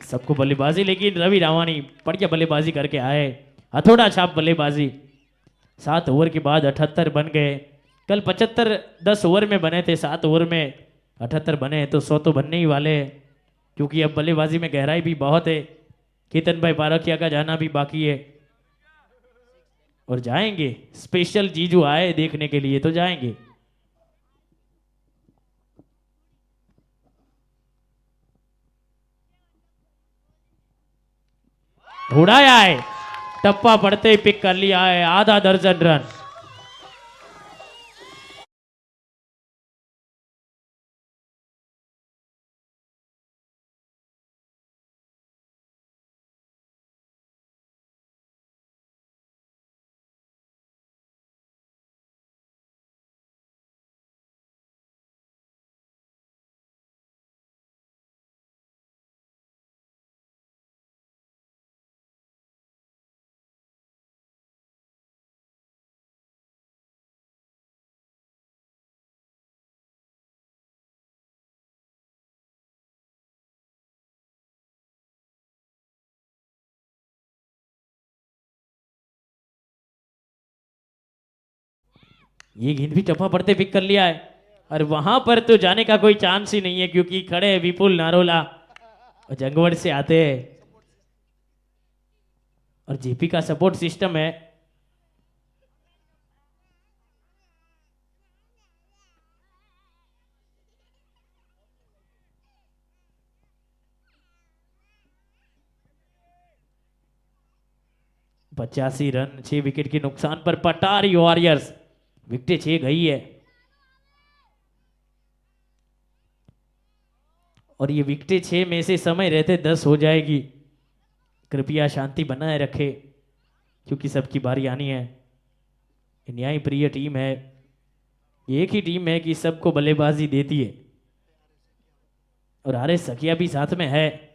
सबको बल्लेबाजी, लेकिन रवि रामानी बढ़िया बल्लेबाजी करके आए, हथौड़ा छाप बल्लेबाजी। 7 ओवर के बाद 78 बन गए। कल 75 10 ओवर में बने थे, 7 ओवर में 78 बने, तो 100 तो बनने ही वाले हैं, क्योंकि अब बल्लेबाजी में गहराई भी बहुत है। केतन भाई पारखिया का जाना भी बाकी है और जाएंगे, स्पेशल जीजू आए देखने के लिए तो जाएंगे। उड़ाया है, टप्पा पड़ते ही पिक कर लिया है, आधा दर्जन रन। ये गेंद भी टप्पा पड़ते पिक कर लिया है और वहां पर तो जाने का कोई चांस ही नहीं है, क्योंकि खड़े हैं विपुल नारोला और जंगवड़ से आते हैं और जेपी का सपोर्ट सिस्टम है। पचासी रन 6 विकेट के नुकसान पर पटारी वॉरियर्स, विकेट 6 गई है और ये विकेट 6 में से समय रहते 10 हो जाएगी। कृपया शांति बनाए रखे, क्योंकि सबकी बारी आनी है। न्याय प्रिय टीम है, एक ही टीम है कि सबको बल्लेबाजी देती है और आर एस सखिया भी साथ में है।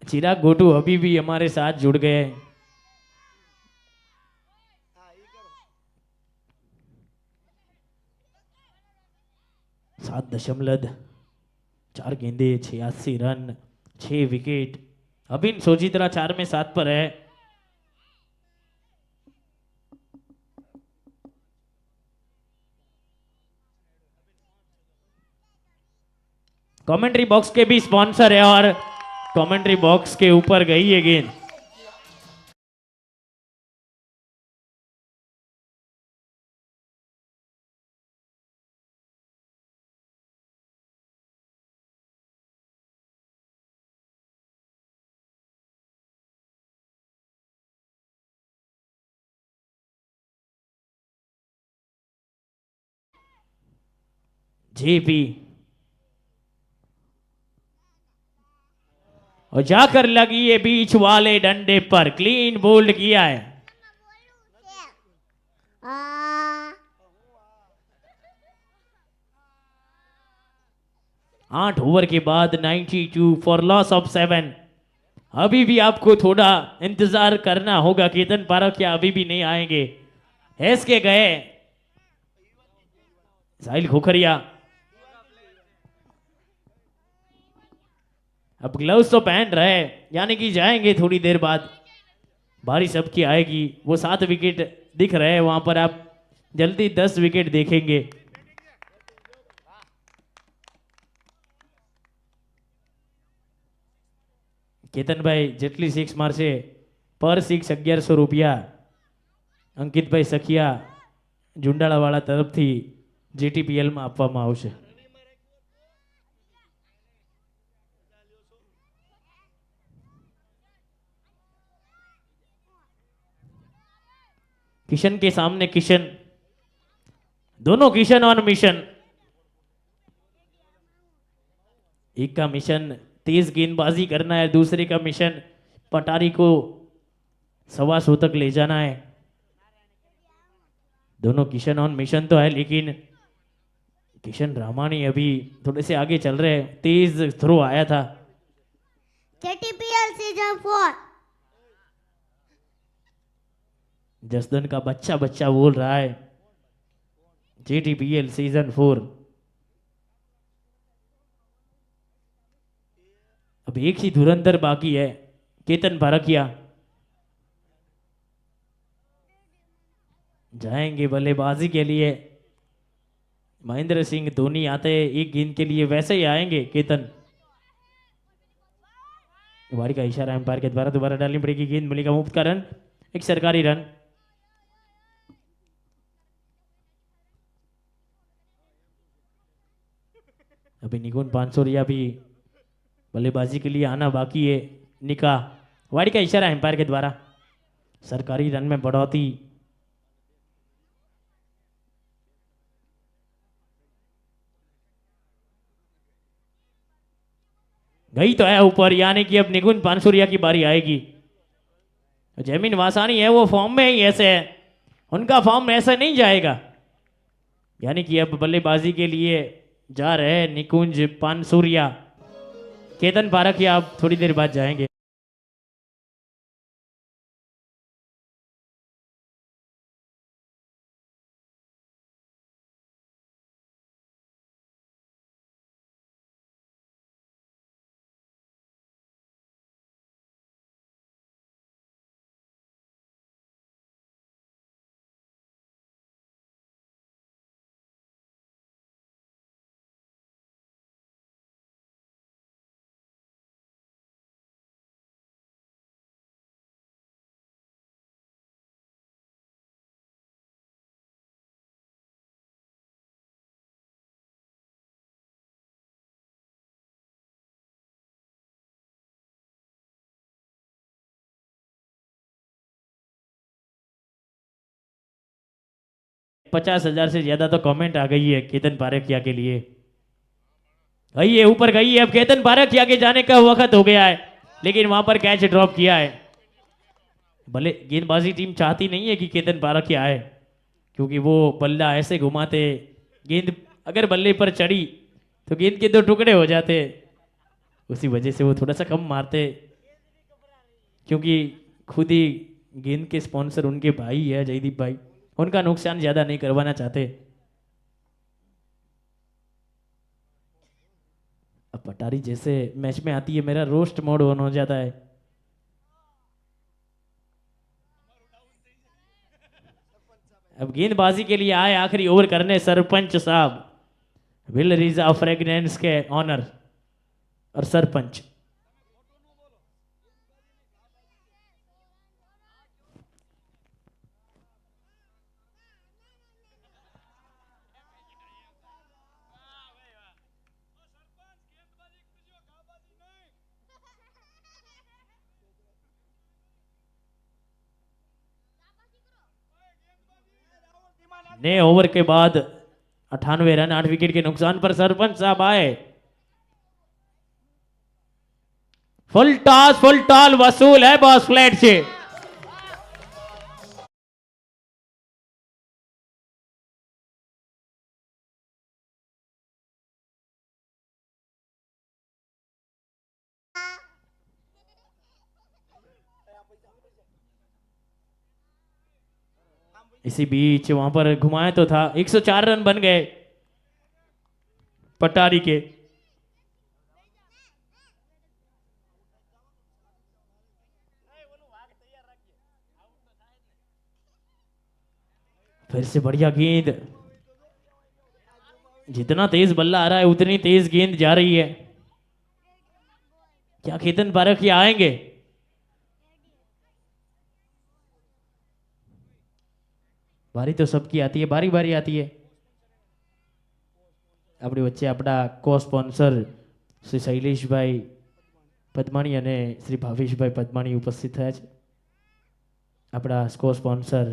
चिराग गोटू अभी भी हमारे साथ जुड़ गए। 7.4 गेंदे 86 रन 6 विकेट। अभिन सोजित्रा 4 में 7 पर है। कमेंट्री बॉक्स के भी स्पॉन्सर है और कमेंट्री बॉक्स के ऊपर गई है गेंद। जेपी और जाकर लगी है बीच वाले डंडे पर, क्लीन बोल्ड किया है। आ, 8 ओवर के बाद 92 फॉर लॉस ऑफ 7। अभी भी आपको थोड़ा इंतजार करना होगा, केतन पारखिया अभी भी नहीं आएंगे। हैस के गए साहिल खोखरिया। अब ग्लव्स तो पहन रहे, यानी कि जाएंगे थोड़ी देर बाद। बारिश सबकी आएगी, वो 7 विकेट दिख रहे हैं वहां पर, आप जल्दी 10 विकेट देखेंगे। કેતનભાઈ જેટલી સિક્સ મારશે પર સિક્સ 1100 રૂપિયા અંકિતભાઈ સખિયા ઝુંડાળાવાળા તરફથી જીટીપીએલમાં આપવામાં આવશે। किशन के सामने किशन, दोनों किशन ऑन मिशन। एक का मिशन तेज गेंदबाजी करना है, दूसरे का मिशन पटारी को 125 तक ले जाना है। दोनों किशन ऑन मिशन तो है, लेकिन किशन रामानी अभी थोड़े से आगे चल रहे हैं। तेज थ्रो आया था। JTPL सीजन 4 जसदन का बच्चा बच्चा बोल रहा है JTPL सीजन 4। अब एक ही धुरंधर बाकी है, केतन पारखिया जाएंगे बल्लेबाजी के लिए। महेंद्र सिंह धोनी आते एक गेंद के लिए वैसे ही आएंगे केतन। वारी का इशारा एम्पायर के द्वारा दोबारा डालनी पड़ेगी गेंद, मिलेगा मुफ्त का रन, एक सरकारी रन। अभी निकुंज पानसोरिया भी बल्लेबाजी के लिए आना बाकी है। निका वाड़ी का इशारा एम्पायर के द्वारा, सरकारी रन में बढ़ोतरी। गई तो है ऊपर, यानी कि अब निकुंज पानसुरिया की बारी आएगी। जमीन वासानी है वो फॉर्म में ही ऐसे है, उनका फॉर्म ऐसा नहीं जाएगा। यानी कि अब बल्लेबाजी के लिए जा रहे हैं निकुंज पानसुरिया। केतन पारखिया आप थोड़ी देर बाद जाएंगे। $50,000 से ज्यादा तो कमेंट आ गई है केतन पारखिया के लिए। गई है ऊपर, गई है। अब केतन पारखिया के जाने का वक्त हो गया है, लेकिन वहां पर कैच ड्रॉप किया है। भले गेंदबाजी टीम चाहती नहीं है कि केतन पारखिया आए, क्योंकि वो बल्ला ऐसे घुमाते, गेंद अगर बल्ले पर चढ़ी तो गेंद के 2 टुकड़े हो जाते। उसी वजह से वो थोड़ा सा कम मारते, क्योंकि खुद ही गेंद के स्पॉन्सर उनके भाई है जयदीप भाई, उनका नुकसान ज्यादा नहीं करवाना चाहते। अब पटारी जैसे मैच में आती है, मेरा रोस्ट मोड ऑन हो जाता है। अब गेंदबाजी के लिए आए आखिरी ओवर करने सरपंच साहब, विल रिजा फ्रेगनेंस के ऑनर और सरपंच। नए ओवर के बाद 98 रन 8 विकेट के नुकसान पर सरपंच साहब आए। फुल टॉस वसूल है बॉस फ्लैट से। इसी बीच वहां पर घुमाया तो था, 104 रन बन गए पटारी के। फिर से बढ़िया गेंद, जितना तेज बल्ला आ रहा है उतनी तेज गेंद जा रही है। क्या केतन पारखी आएंगे? बारी तो सबकी आती है, बारी बारी आती है। આપણી વચ્ચે આપણા કો સ્પોન્સર શ્રી શૈલેષભાઈ પદમાણી અને શ્રી ભાવેશભાઈ પદમાણી ઉપસ્થિત થયા છે। આપણા કો સ્પોન્સર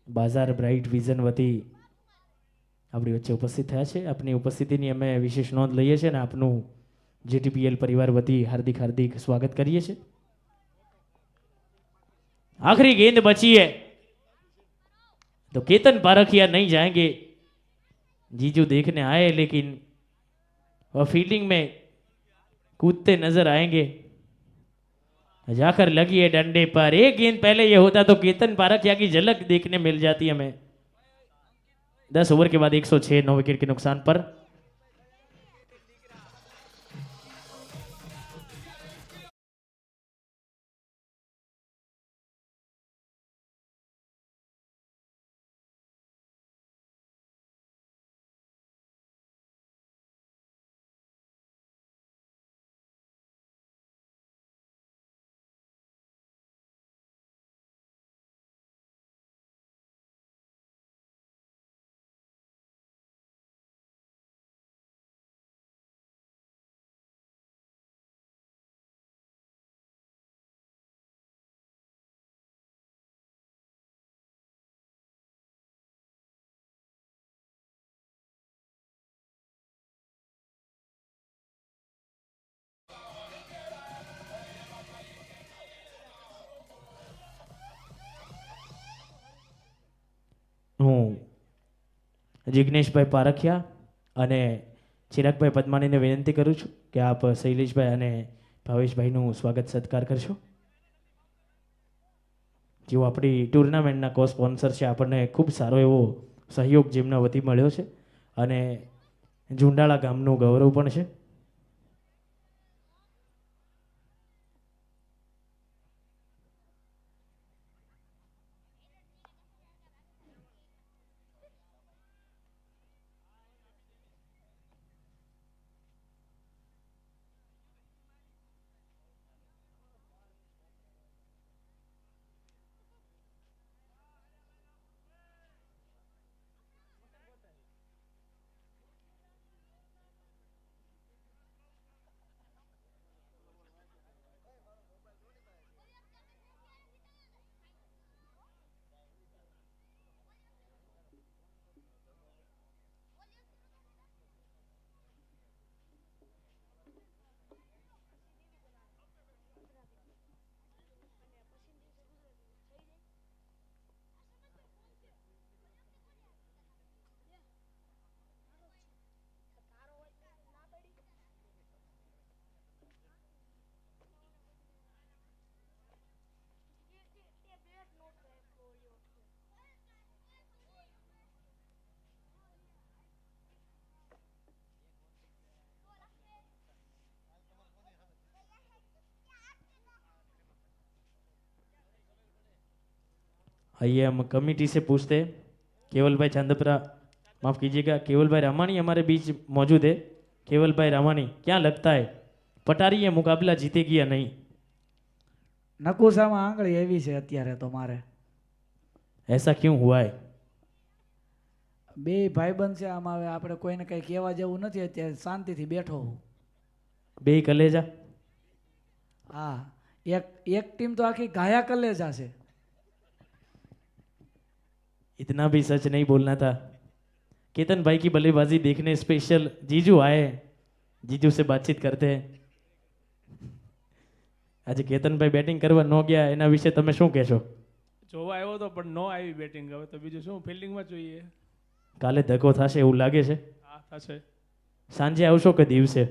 બાઝાર બ્રાઇટ વિઝન વતી આપણી વચ્ચે ઉપસ્થિત થયા છે। આપની ઉપસ્થિતિની અમે વિશેષ નોંધ લઈએ છીએ અને આપનું જીટીપીએલ પરિવાર વતી હાર્દિક હાર્દિક સ્વાગત કરીએ છીએ। आखिरी गेंद बची है तो केतन पारखिया नहीं जाएंगे। जीजू देखने आए लेकिन वह फील्डिंग में कूदते नजर आएंगे। जाकर लगी है डंडे पर। एक गेंद पहले ये होता तो केतन पारखिया की झलक देखने मिल जाती हमें। 10 ओवर के बाद 106 9 विकेट के नुकसान पर। હું જિગ્નેશભાઈ પારખિયા અને ચિરાગભાઈ પદમાણીને વિનંતી કરું છું કે આપ શૈલેષભાઈ અને ભાવેશભાઈનું સ્વાગત સત્કાર કરશો। જેઓ આપણી ટુર્નામેન્ટના કો સ્પોન્સર છે, આપણને ખૂબ સારો એવો સહયોગ જેમના વતી મળ્યો છે અને ઝુંડાળા ગામનું ગૌરવ પણ છે। आइए हम कमेटी से पूछते हैं। केवल भाई चांदपरा, माफ कीजिएगा, केवल भाई रामानी हमारे बीच मौजूद है। केवल भाई रामानी, क्या लगता है पटारी ये मुकाबला जीतेगी या नहीं? નકુસામાં આંગળી એવી છે અત્યારે તો મારે ऐसा क्यों हुआ है? બે ભાઈબંધ છે આમાં હવે આપણે કોઈને કંઈ કહેવા જેવું નથી અત્યારે શાંતિથી બેઠો હું बे कलेजा। હા એક એક ટીમ તો આખી ઘાયા કલેજા છે. इतना भी सच नहीं बोलना था. केतन भाई की बल्लेबाजी देखने स्पेशल जीजू आए. जीजू से बातचीत करते हैं. આજે કેતનભાઈ બેટિંગ કરવા ન ગયા એના વિશે તમે શું કહેશો? જોવા આવ્યો તો પણ નો આવી બેટિંગ. હવે તો બીજું શું ફિલ્ડિંગમાં જોઈએ. કાલે ધક્કો થશે એવું લાગે છે? હા થશે. સાંજે આવશો કે દિવસે?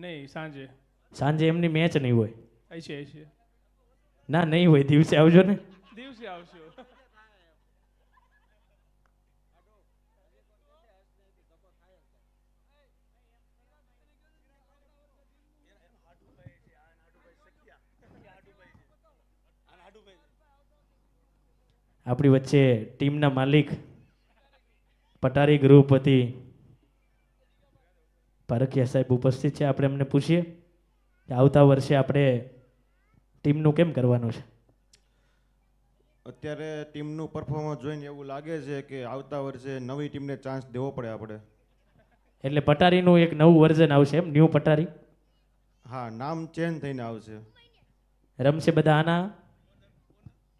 નહીં સાંજે. સાંજે એમની મેચ નહીં હોય. છે ના નહીં હોય, દિવસે આવજો ને. દિવસે આવશું. આપણી વચ્ચે ટીમના માલિક પટારી ગ્રુપ વતી પારખિયા સાહેબ ઉપસ્થિત છે. આપણે એમને પૂછીએ કે આવતા વર્ષે આપણે ટીમનું કેમ કરવાનું છે. અત્યારે ટીમનું પરફોર્મન્સ જોઈને એવું લાગે છે કે આવતા વર્ષે નવી ટીમને ચાન્સ દેવો પડે આપણે. એટલે પટારીનું એક નવું વર્ઝન આવશે એમ, ન્યૂ પટારી. હા, નામ ચેન્જ થઈને આવશે. રમશે બધા આના?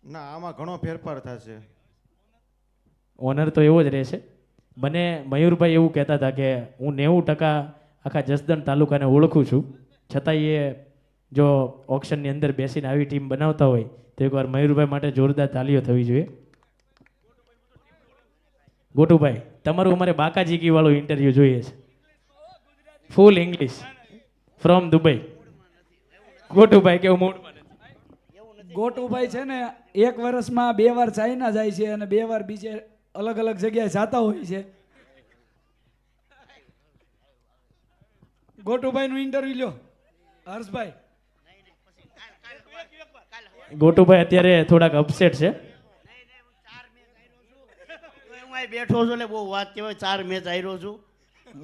ના, આમાં ઘણો ફેરફાર થશે. ઓનર તો એવો જ રહેશે. મને મયુરભાઈ એવું કહેતા હતા કે હું 90% આખા જસદણ તાલુકાને ઓળખું છું, છતાંય એ જો ઓક્શનની અંદર બેસીને આવી ટીમ બનાવતા હોય તો એકવાર મયુરભાઈ માટે જોરદાર તાલીઓ થવી જોઈએ. ગોટુભાઈ, તમારું અમારે બાકાજીકી વાળું ઇન્ટરવ્યૂ જોઈએ છે, ફૂલ ઇંગ્લિશ ફ્રોમ દુબઈ. ગોટુભાઈ કેવું મૂડમાં નથી? ગોટુભાઈ છે ને 1 વર્ષમાં 2 વાર ચાઇના જાય છે અને 2 વાર બીજે અલગ અલગ જગ્યાએ જાતા હોય છે. ગોટુભાઈ નું ઇન્ટરવ્યુ લ્યો હર્ષભાઈ. ગોટુભાઈ અત્યારે થોડાક અપસેટ છે. હું બેઠો છું એટલે બહુ વાત કહેવાય. 4 મેચ હાર્યો છું,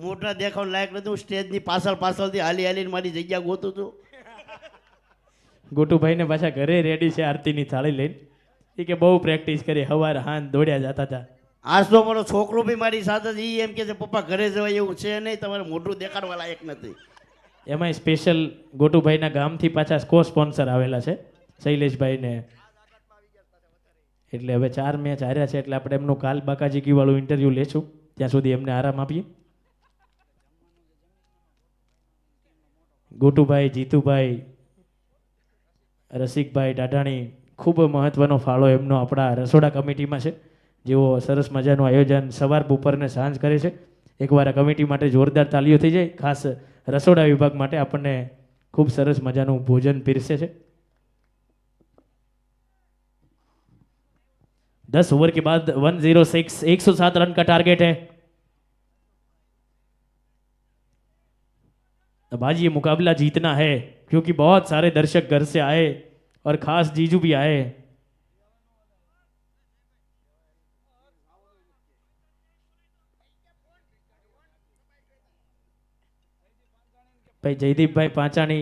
મોટા દેખાવ લાયક નથી. સ્ટેજની પાછળથી હાલી હાલીને મારી જગ્યા ગોતું છું. ગોટુભાઈને પાછા ઘરે રેડી છે આરતીની થાળી લઈને. એ કે બહુ પ્રેક્ટિસ કરી, હવાર હાન દોડ્યા જતા હતા. આજ તો મારો છોકરો બી મારી સાથે જ ઈ એમ કે છે પપ્પા ઘરે જવાય એવું છે નહીં, તમારે મોઢું દેખાડવા લાયક નથી. એમાંય સ્પેશિયલ ગોટુભાઈના ગામથી પાછા કો સ્પોન્સર આવેલા છે શૈલેષભાઈને. એટલે હવે 4 મેચ હાર્યા છે એટલે આપણે એમનું કાલ બાકાજીકી વાળું ઇન્ટરવ્યૂ લેશું, ત્યાં સુધી એમને આરામ આપીએ. ગોટુભાઈ, જીતુભાઈ, રસિકભાઈ ટાટાણી, ખૂબ મહત્વનો ફાળો એમનો આપણા રસોડા કમિટીમાં છે, જેઓ સરસ મજાનું આયોજન સવાર બપોર ને સાંજ કરે છે. એકવાર આ કમિટી માટે જોરદાર તાલીઓ થઈ જાય. ખાસ રસોડા વિભાગ માટે આપણને ખૂબ સરસ મજાનું ભોજન પીરસે છે. 10 ओवर के बाद 106 107 रन का टारगेट है. अब आज ये मुकाबला जीतना है क्योंकि बहुत सारे दर्शक घर से आए और खास जीजू भी आए. ભાઈ જયદીપભાઈ પાંચાણી,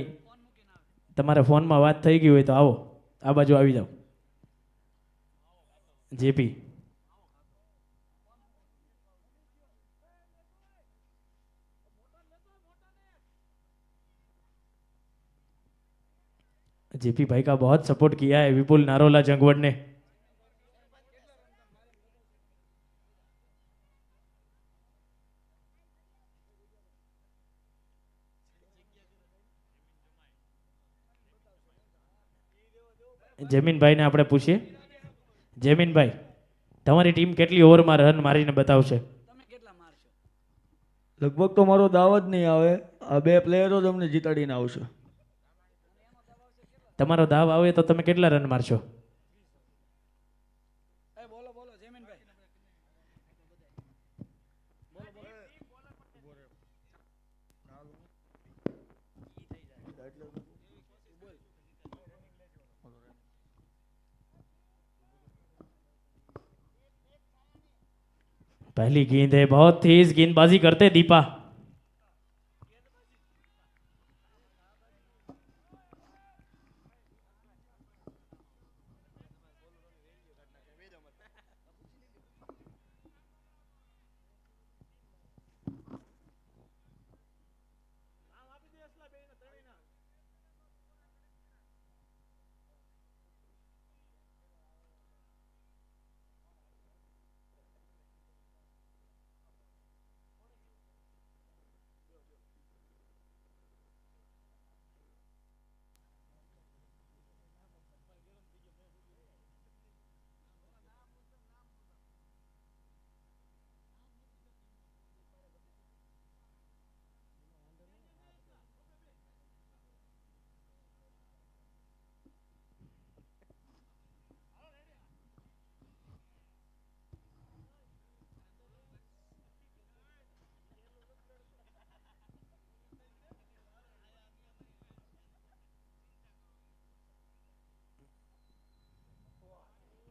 તમારા ફોનમાં વાત થઈ ગઈ હોય તો આવો, આ બાજુ આવી જાઓ. જેપી, जेपी भाई का बहुत सपोर्ट किया है विपुल नारोला जंगवड ने. જમીનભાઈ ને આપણે પૂછીએ. જમીનભાઈ, તમારી ટીમ કેટલી ઓવરમાં રન મારીને બતાવશે? લગભગ તો મારો દાવ જ નહીં આવે, આ 2 પ્લેયરો જ અમને જીતાડીને આવશે. તમારો દાવ આવે તો તમે કેટલા રન મારશો? पहली गेंद है, बहुत तेज गेंदबाजी करते दीपा.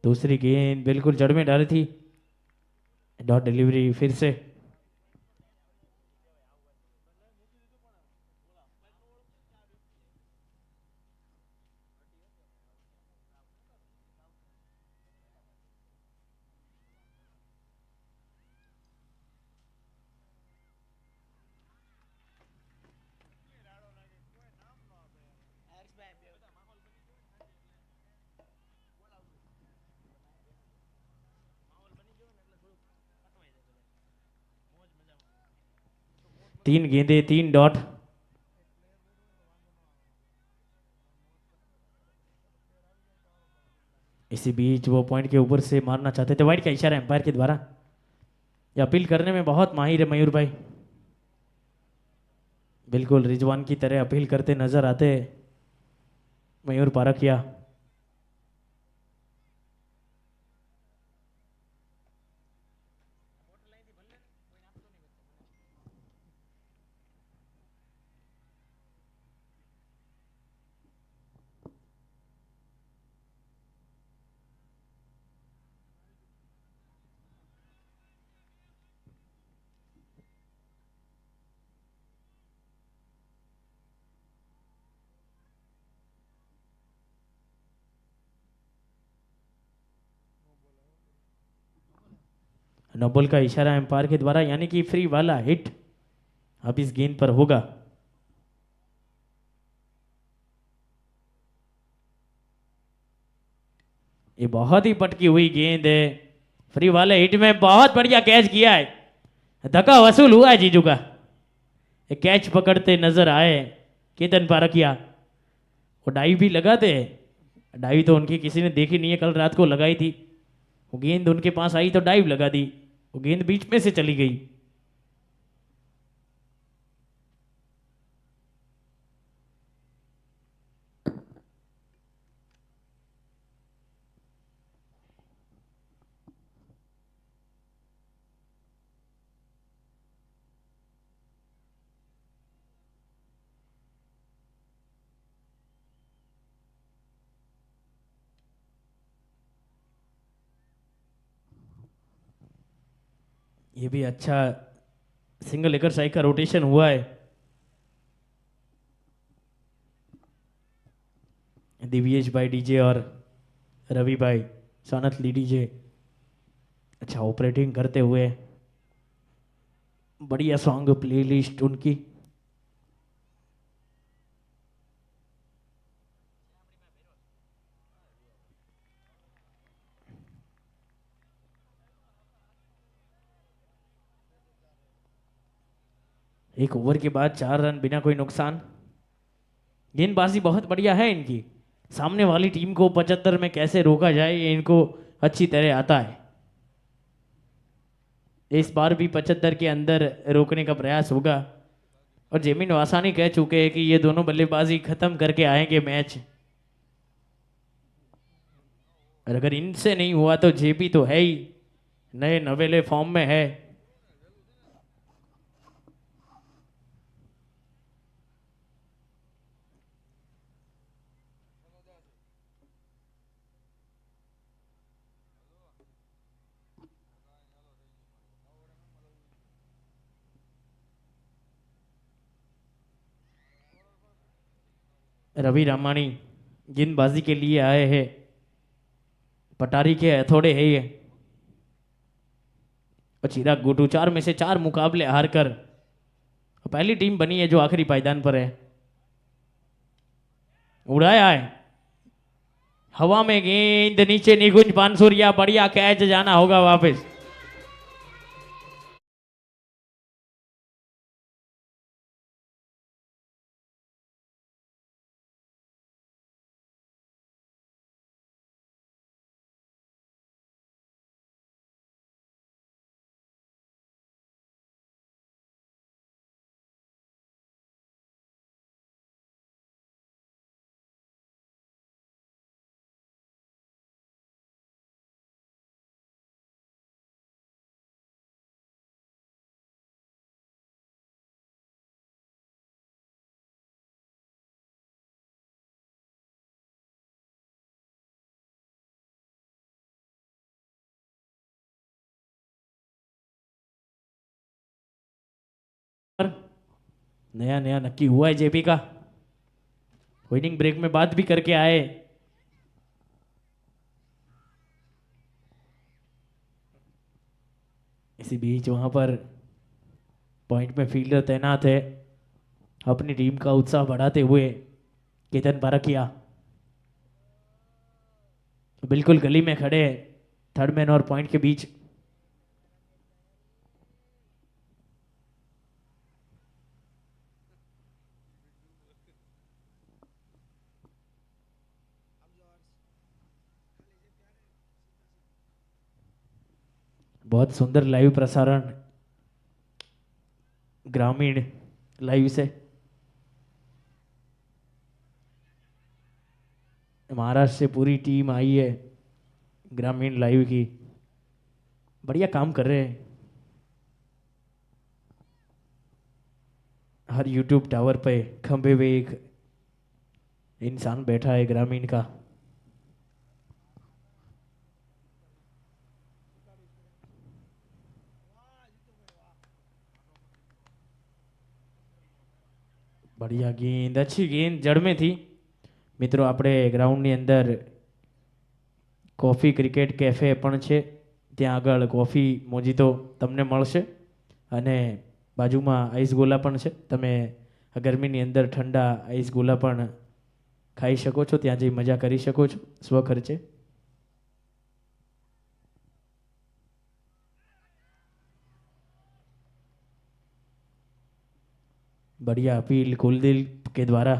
दूसरी गेंद बिल्कुल जड़ में डाली थी। डॉट डिलीवरी फिर से। तीन गेंदे 3 डॉट। इसी बीच वो पॉइंट के ऊपर से मारना चाहते थे, वाइड का इशारा एम्पायर के द्वारा। ये अपील करने में बहुत माहिर है मयूर भाई, बिल्कुल रिजवान की तरह अपील करते नजर आते मयूर पारकिया। नो बॉल का इशारा एम्पायर के द्वारा, यानी कि फ्री वाला हिट अब इस गेंद पर होगा। ये बहुत ही पटकी हुई गेंद है। फ्री वाले हिट में बहुत बढ़िया कैच किया है, धक्का वसूल हुआ है जीजू का। ये कैच पकड़ते नजर आए केतन पारकिया। वो डाई भी लगाते हैं, डाई तो उनकी किसी ने देखी नहीं है, कल रात को लगाई थी। वो गेंद उनके पास आई तो डाइव लगा दी, वो गेंद बीच में से चली गई। ये भी अच्छा सिंगल लेकर साइड का रोटेशन हुआ है। दिव्येश भाई डीजे और रवि भाई सोनत ली डीजे अच्छा ऑपरेटिंग करते हुए, बढ़िया सॉन्ग प्लेलिस्ट उनकी। एक ओवर के बाद 4 रन बिना कोई नुकसान। गेंदबाजी बहुत बढ़िया है इनकी, सामने वाली टीम को 75 में कैसे रोका जाए ये इनको अच्छी तरह आता है। इस बार भी 75 के अंदर रोकने का प्रयास होगा, और जेमिन वासानी कह चुके हैं कि ये दोनों बल्लेबाजी खत्म करके आएंगे मैच। और अगर इनसे नहीं हुआ तो जेपी तो है ही, नए नवेले फॉर्म में है। रवि रामानी गेंदबाजी के लिए आए हैं, पटारी के हथौड़े है ये। और चिराग गुटू 4 में से 4 मुकाबले हारकर पहली टीम बनी है जो आखिरी पायदान पर है। उड़ाया है हवा में गेंद, नीचे निकुंज पानसुरिया, बढ़िया कैच, जाना होगा वापस। नया नया नक्की हुआ है जेपी का, विनिंग ब्रेक में बात भी करके आए। इसी बीच वहां पर पॉइंट में फील्डर तैनात है, अपनी टीम का उत्साह बढ़ाते हुए केतन पारखिया बिल्कुल गली में खड़े हैं, थर्ड मैन और पॉइंट के बीच। बहुत सुंदर लाइव प्रसारण ग्रामीण लाइव से, महाराष्ट्र से पूरी टीम आई है ग्रामीण लाइव की, बढ़िया काम कर रहे हैं। हर यूट्यूब टावर पे खंबे पे एक इंसान बैठा है ग्रामीण का। बढ़िया गेंद, अच्छी गेंद जड़ में थी। મિત્રો આપણે ગ્રાઉન્ડની અંદર કોફી ક્રિકેટ કેફે પણ છે, ત્યાં આગળ કોફી મોજીતો તમને મળશે અને બાજુમાં આઈસ ગોલા પણ છે, તમે આ ગરમીની અંદર ઠંડા આઈસ ગોલા પણ ખાઈ શકો છો, ત્યાં જઈ મજા કરી શકો છો સ્વખર્ચે। बढ़िया अपील कुलदीप के द्वारा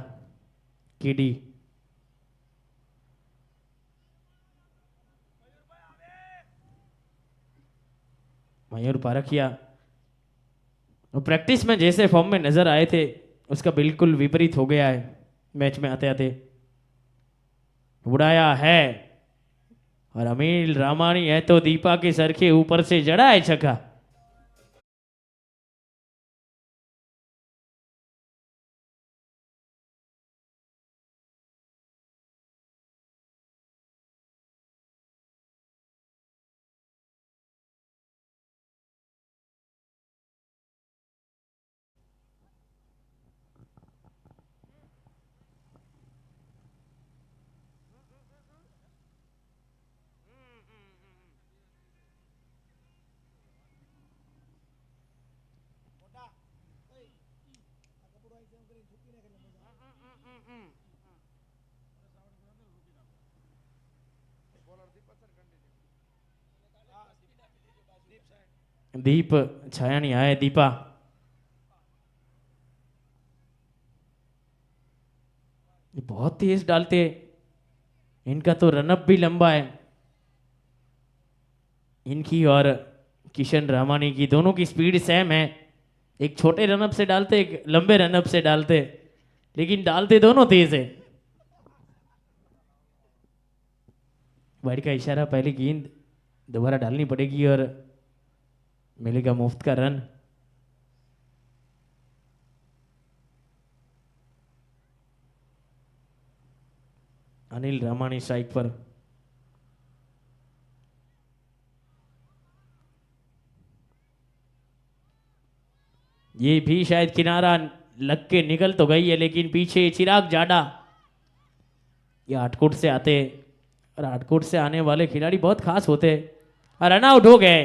केडी मयूर पारखिया प्रैक्टिस में जैसे फॉर्म में नजर आए थे उसका बिल्कुल विपरीत हो गया है मैच में आते आते। उड़ाया है और अनिल रामाणी है तो दीपा के सर के ऊपर से जड़ा है छक्का। दीप छाया नहीं आए, दीपा बहुत तेज डालते, इनका तो रनअप भी लंबा है, इनकी और किशन रामानी की दोनों की स्पीड सेम है, एक छोटे रनअप से डालते एक लंबे रनअप से डालते, लेकिन डालते दोनों तेज है। वाइड का इशारा, पहली गेंद दोबारा डालनी पड़ेगी और मिलेगा मुफ्त का रन। अनिल रामाणी स्ट्राइक पर। ये भी शायद किनारा लग के निकल तो गई है, लेकिन पीछे चिराग जाडा, ये आटकोट से आते और आटकोट से आने वाले खिलाड़ी बहुत खास होते और रन आउट हो गए।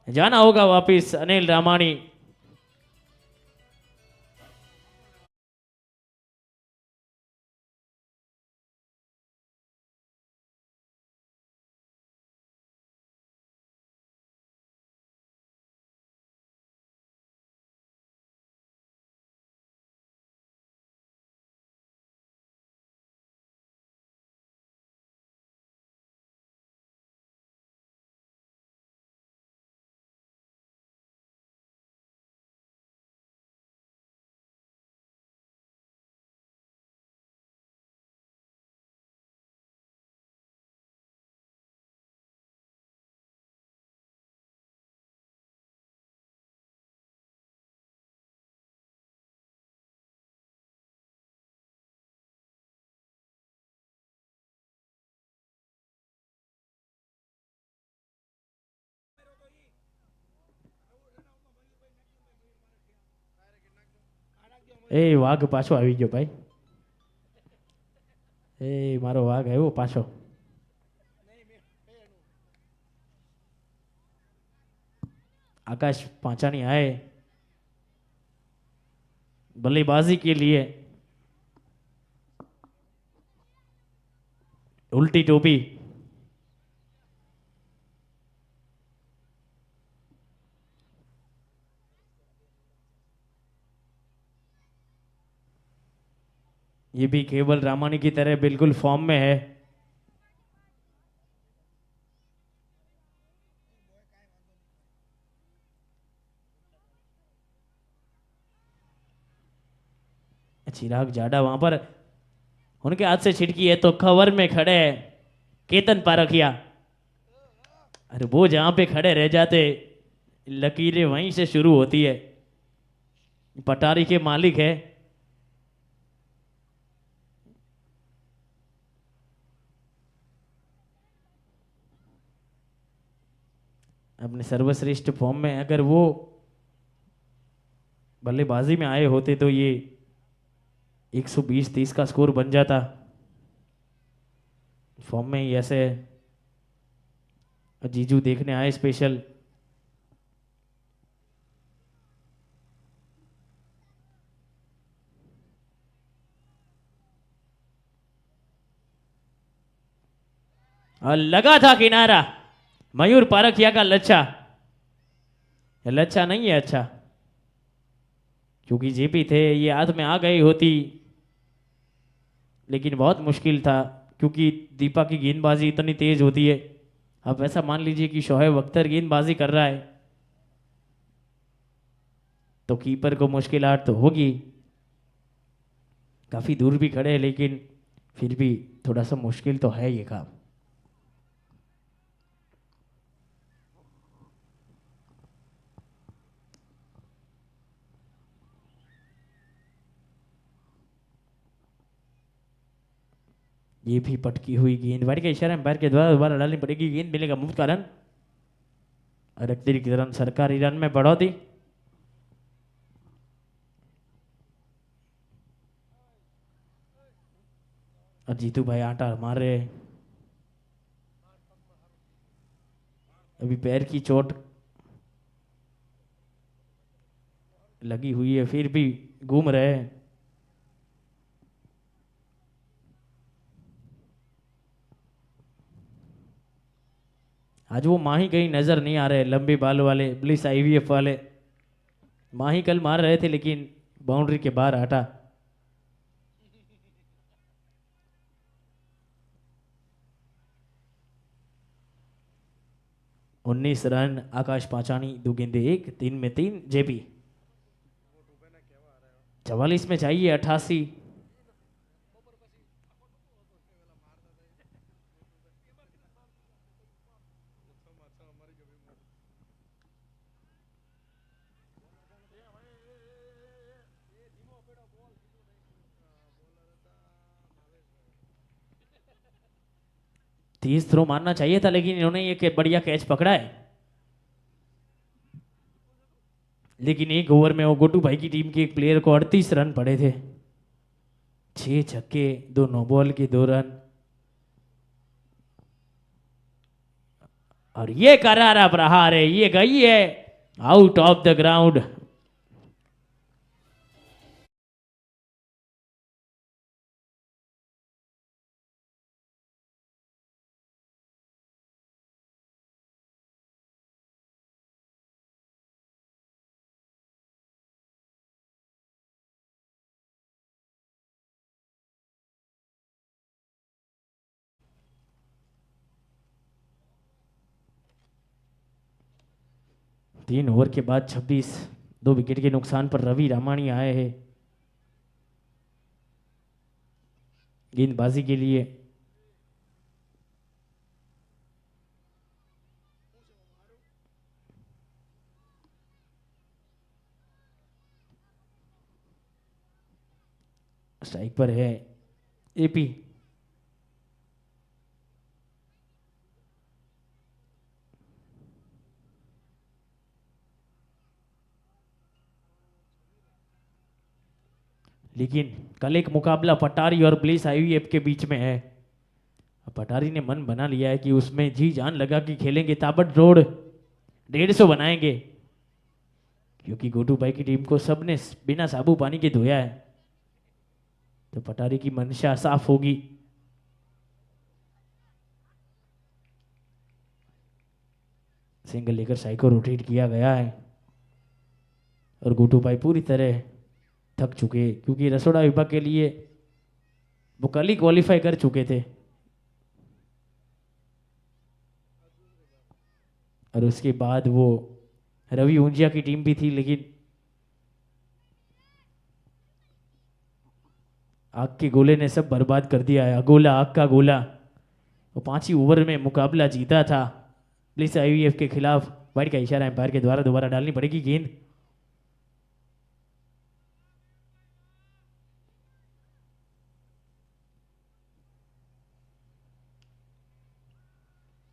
जाना होगा वापिस अनिल रामाणी। એ વાઘ પાછો આવી ગયો ભાઈ. એ મારો વાઘ આવ્યો પાછો. आकाश पांचानी आए बल्लेबाजी के लिए. उल्टी टोपी. ये भी केवल रामानी की तरह बिल्कुल फॉर्म में है. चिराग जाडा वहां पर उनके हाथ से छिटकी है तो खबर में खड़े हैं केतन पारखिया. अरे वो जहां पे खड़े रह जाते लकीरें वहीं से शुरू होती है. पटारी के मालिक है. अपने सर्वश्रेष्ठ फॉर्म में अगर वो बल्लेबाजी में आए होते तो ये 120-30 का स्कोर बन जाता. फॉर्म में ही ऐसे जीजू देखने आए स्पेशल. और लगा था किनारा. मयूर पारखिया का लच्छा. लच्छा नहीं है अच्छा क्योंकि जेपी थे ये हाथ में आ गई होती लेकिन बहुत मुश्किल था क्योंकि दीपा की गेंदबाजी इतनी तेज होती है. अब ऐसा मान लीजिए कि शोएब अख्तर गेंदबाजी कर रहा है तो कीपर को मुश्किलात तो होगी. काफी दूर भी खड़े हैं लेकिन फिर भी थोड़ा सा मुश्किल तो है ये काम. ये भी पटकी हुई गेंद बैट के इशारे एम्पायर के द्वारा दोबारा डालनी पड़ेगी. गेंद मिलेगा मुफ्त का रन और अतिरिक्त रन सरकारी रन में बढ़ोतरी. और जीतू भाई आटा मार रहे. अभी पैर की चोट लगी हुई है फिर भी घूम रहे हैं. आज वो माही कहीं नजर नहीं आ रहे. लंबे बाल वाले ब्लिस आईवीएफ वाले माही कल मार रहे थे लेकिन बाउंड्री के बाहर हटा. उन्नीस रन आकाश पाचानी 2 गेंदे 1 3 में 3. जेपी 44 में चाहिए 88. तेज थ्रो मारना चाहिए था लेकिन इन्होंने ये बढ़िया कैच पकड़ा है. लेकिन एक ओवर में वो गोटू भाई की टीम के एक प्लेयर को 38 रन पड़े थे. 6 छक्के 2 नो बॉल के 2 रन. और ये करारा प्रहार है. ये गई है आउट ऑफ द ग्राउंड. तीन ओवर के बाद 26 2 विकेट के नुकसान पर रवि रामाणी आए हैं गेंदबाजी के लिए. स्ट्राइक पर है एपी. लेकिन कल एक मुकाबला पटारी और ब्लिस आईवीएफ के बीच में है। अब पटारी ने मन बना लिया है कि उसमें जी जान लगा कि खेलेंगे, ताबड़तोड़ 150 बनाएंगे, क्योंकि गोटू भाई की टीम को सबने बिना साबु पानी के धोया है। तो पटारी की मंशा साफ होगी। सिंगल लेकर साई को रोटेट किया गया है और गोटू भाई पूरी तरह थक चुके, क्योंकि रसोड़ा विभाग के लिए वो कल ही क्वालिफाई कर चुके थे और उसके बाद वो रवि ऊंजिया की टीम भी थी, लेकिन आग के गोले ने सब बर्बाद कर दिया है। अगोला आग का गोला, वो 5 ही ओवर में मुकाबला जीता था प्लीज आईवीएफ के खिलाफ। वाइड का इशारा एम्पायर के द्वारा दोबारा डालनी पड़ेगी गेंद।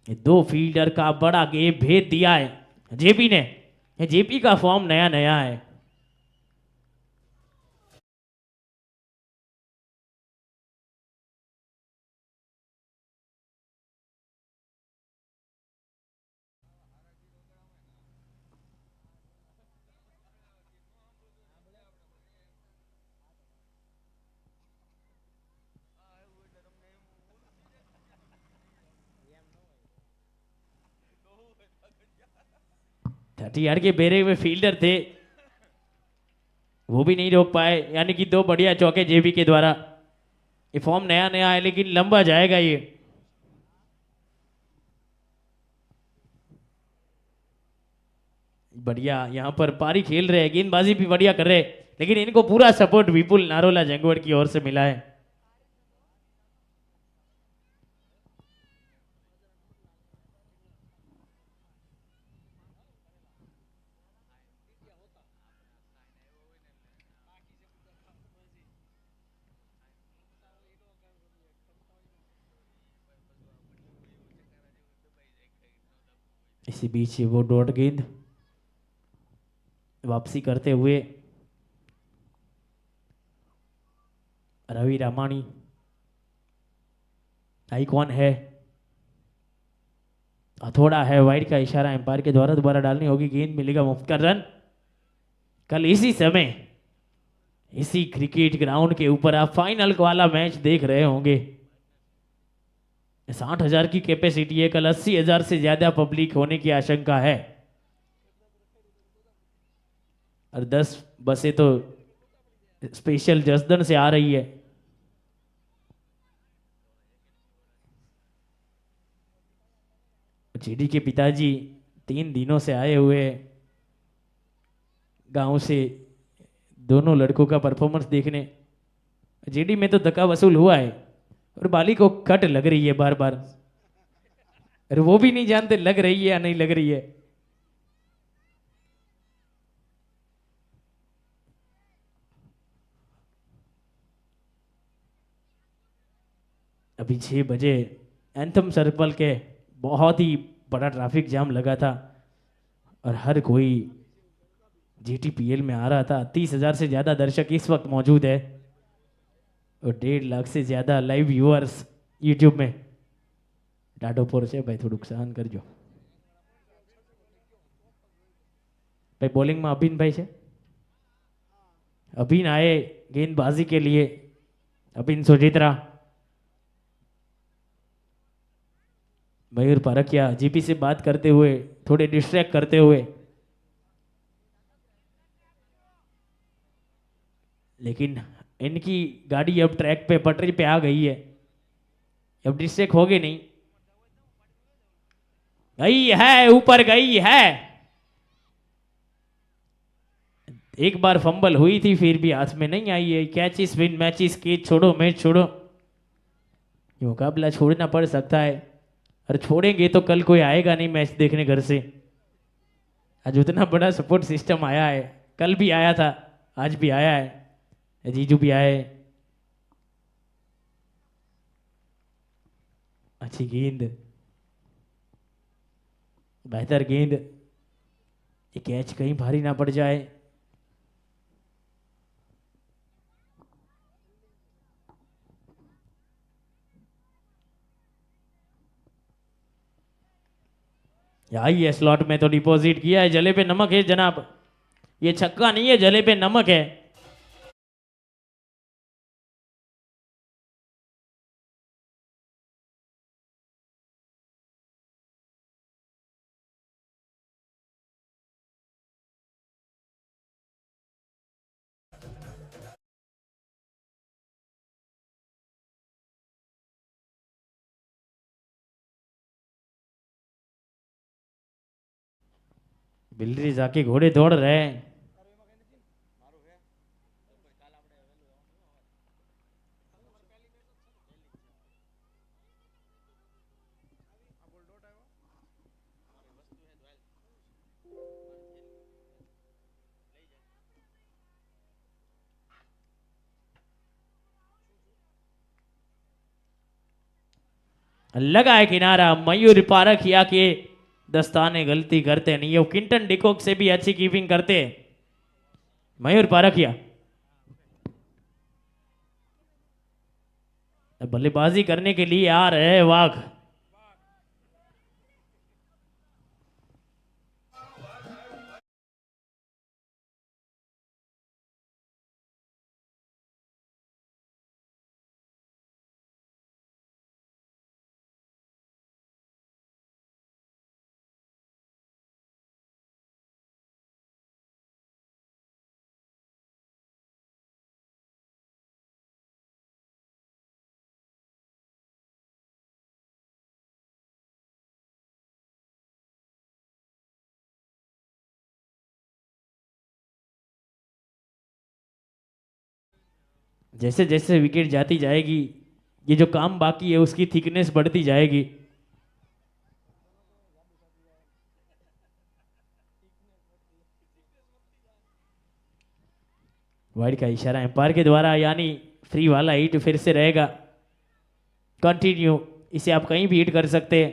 ये 2 फील्डर का बड़ा गेम भेद दिया है जेपी ने। ये जेपी का फॉर्म नया नया है। थर्टी यार्ड के बेरे में फील्डर थे, वो भी नहीं रोक पाए, यानी कि 2 बढ़िया चौके जेबी के द्वारा। ये फॉर्म नया नया है लेकिन लंबा जाएगा ये। बढ़िया यहाँ पर पारी खेल रहे हैं, गेंदबाजी भी बढ़िया कर रहे हैं, लेकिन इनको पूरा सपोर्ट विपुल नारोला जंगवड की ओर से मिला है। इसी बीच वो डॉट गेंद वापसी करते हुए रवि रामाणी आइकॉन है, हथौड़ा है, वाइड का इशारा एम्पायर के द्वारा दोबारा डालनी होगी। गेंद मिलेगा मुफ्त का रन। कल इसी समय इसी क्रिकेट ग्राउंड के ऊपर आप फाइनल वाला मैच देख रहे होंगे। 60,000 की कैपेसिटी है, कल 80,000 से ज्यादा पब्लिक होने की आशंका है और 10 बसें तो स्पेशल जसदन से आ रही है। जीडी के पिताजी 3 दिनों से आए हुए गांव से दोनों लड़कों का परफॉर्मेंस देखने। जीडी में तो धक्का वसूल हुआ है और बाली को कट लग रही है बार बार, और वो भी नहीं जानते लग रही है या नहीं लग रही है। अभी 6 बजे एंथम सर्कल के बहुत ही बड़ा ट्रैफिक जाम लगा था और हर कोई जीटीपीएल में आ रहा था। 30,000 से ज्यादा दर्शक इस वक्त मौजूद है और 1.5 लाख से ज्यादा लाइव व्यूअर्स यूट्यूब में। डाटो पोर से भाई थोड़ુંક સહન કરજો भाई। बॉलिंग में अभिन भाई છે, अभिन आए गेंदबाजी के लिए। अभिन सोजित्रा, मयूर पारकिया जीपी से बात करते हुए, थोड़े डिस्ट्रैक्ट करते हुए, लेकिन इनकी गाड़ी अब ट्रैक पे पटरी पे आ गई है, अब डिस्ट्रैक्ट होगे नहीं। गई है, ऊपर गई है। एक बार फंबल हुई थी फिर भी हाथ में नहीं आई है। कैचेस विन मैचेस, कैच छोड़ो मैच छोड़ो, ये मुकाबला छोड़ना पड़ सकता है और छोड़ेंगे तो कल कोई आएगा नहीं मैच देखने घर से। आज उतना बड़ा सपोर्ट सिस्टम आया है, कल भी आया था, आज भी आया है, जीजू भी आए। अच्छी गेंद, बेहतर गेंद, ये कैच कहीं भारी ना पड़ जाए। आई है स्लॉट में तो डिपॉजिट किया है, जले पे नमक है जनाब, ये छक्का नहीं है, जले पे नमक है। बिल्ली जाके घोड़े दौड़ रहे हैं। लगा है किनारा, मयूर पारखिया के दस्ताने गलती करते नहीं, वो किंटन डिकॉक से भी अच्छी कीपिंग करते मयूर पारखिया। बल्लेबाजी करने के लिए आ रहे हैं वाघ। जैसे जैसे विकेट जाती जाएगी, ये जो काम बाकी है उसकी थिकनेस बढ़ती जाएगी। वाइड का इशारा एम्पायर के द्वारा, यानी फ्री वाला हिट फिर से रहेगा। कंटिन्यू, इसे आप कहीं भी हिट कर सकते हैं,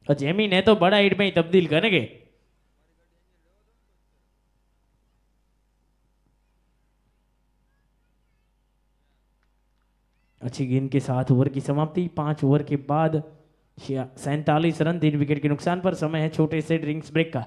और जेमी ने तो बड़ा हिट में ही तब्दील करेंगे। अच्छी गेंद के साथ ओवर की समाप्ति, 5 ओवर के बाद 47 रन, 3 विकेट के नुकसान पर। समय है छोटे से ड्रिंक्स ब्रेक का।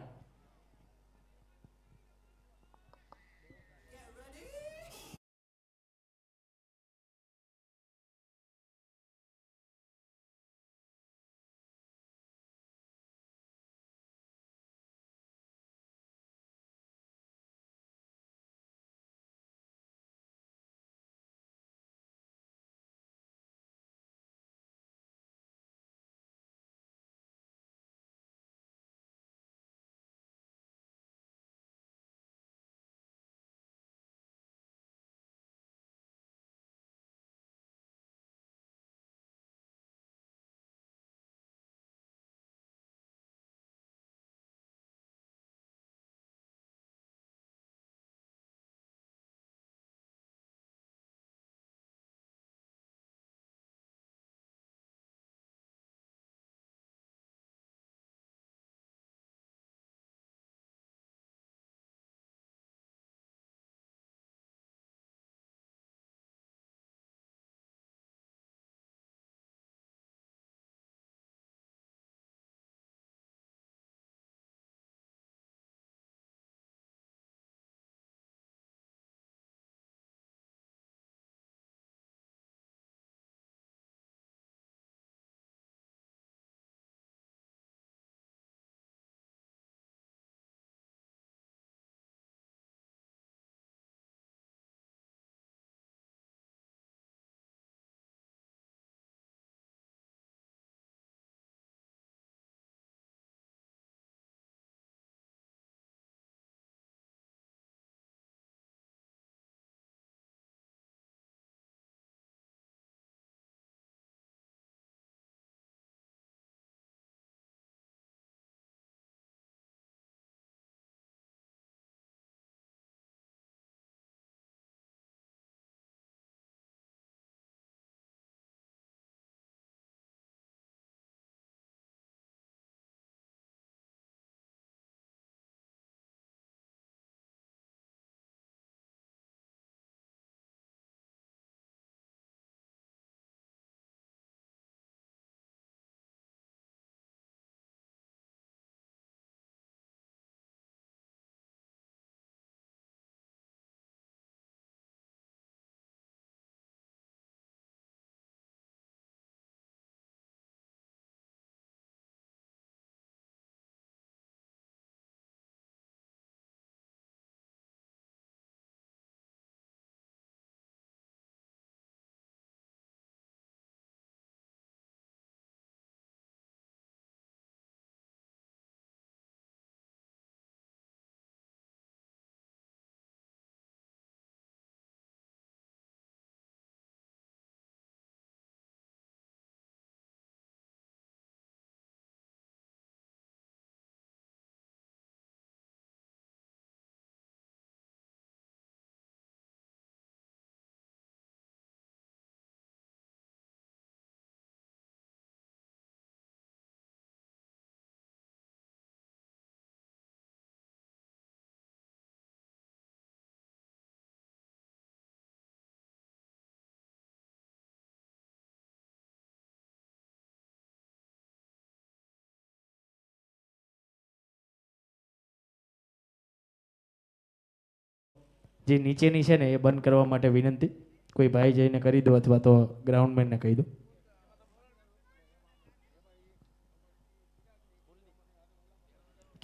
જે નીચેની છે ને એ બંધ કરવા માટે વિનંતી. કોઈ ભાઈ જઈને કરી દો અથવા તો ગ્રાઉન્ડમેનને કહી દો.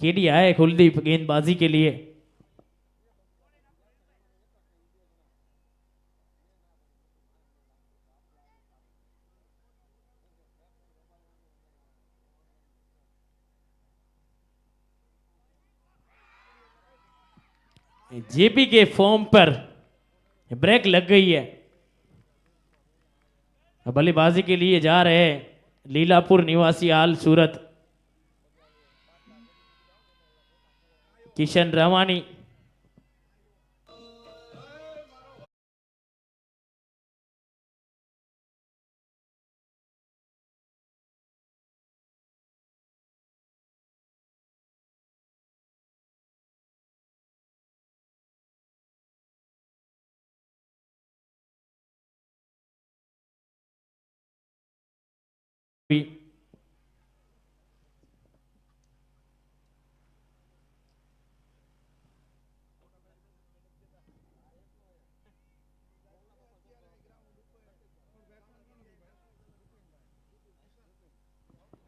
केडी आए कुलदीप गेंदबाजी के लिए. जेपी के फॉर्म पर ब्रेक लग गई है. बल्लेबाजी के लिए जा रहे हैं लीलापुर निवासी आल सूरत किशन रामानी.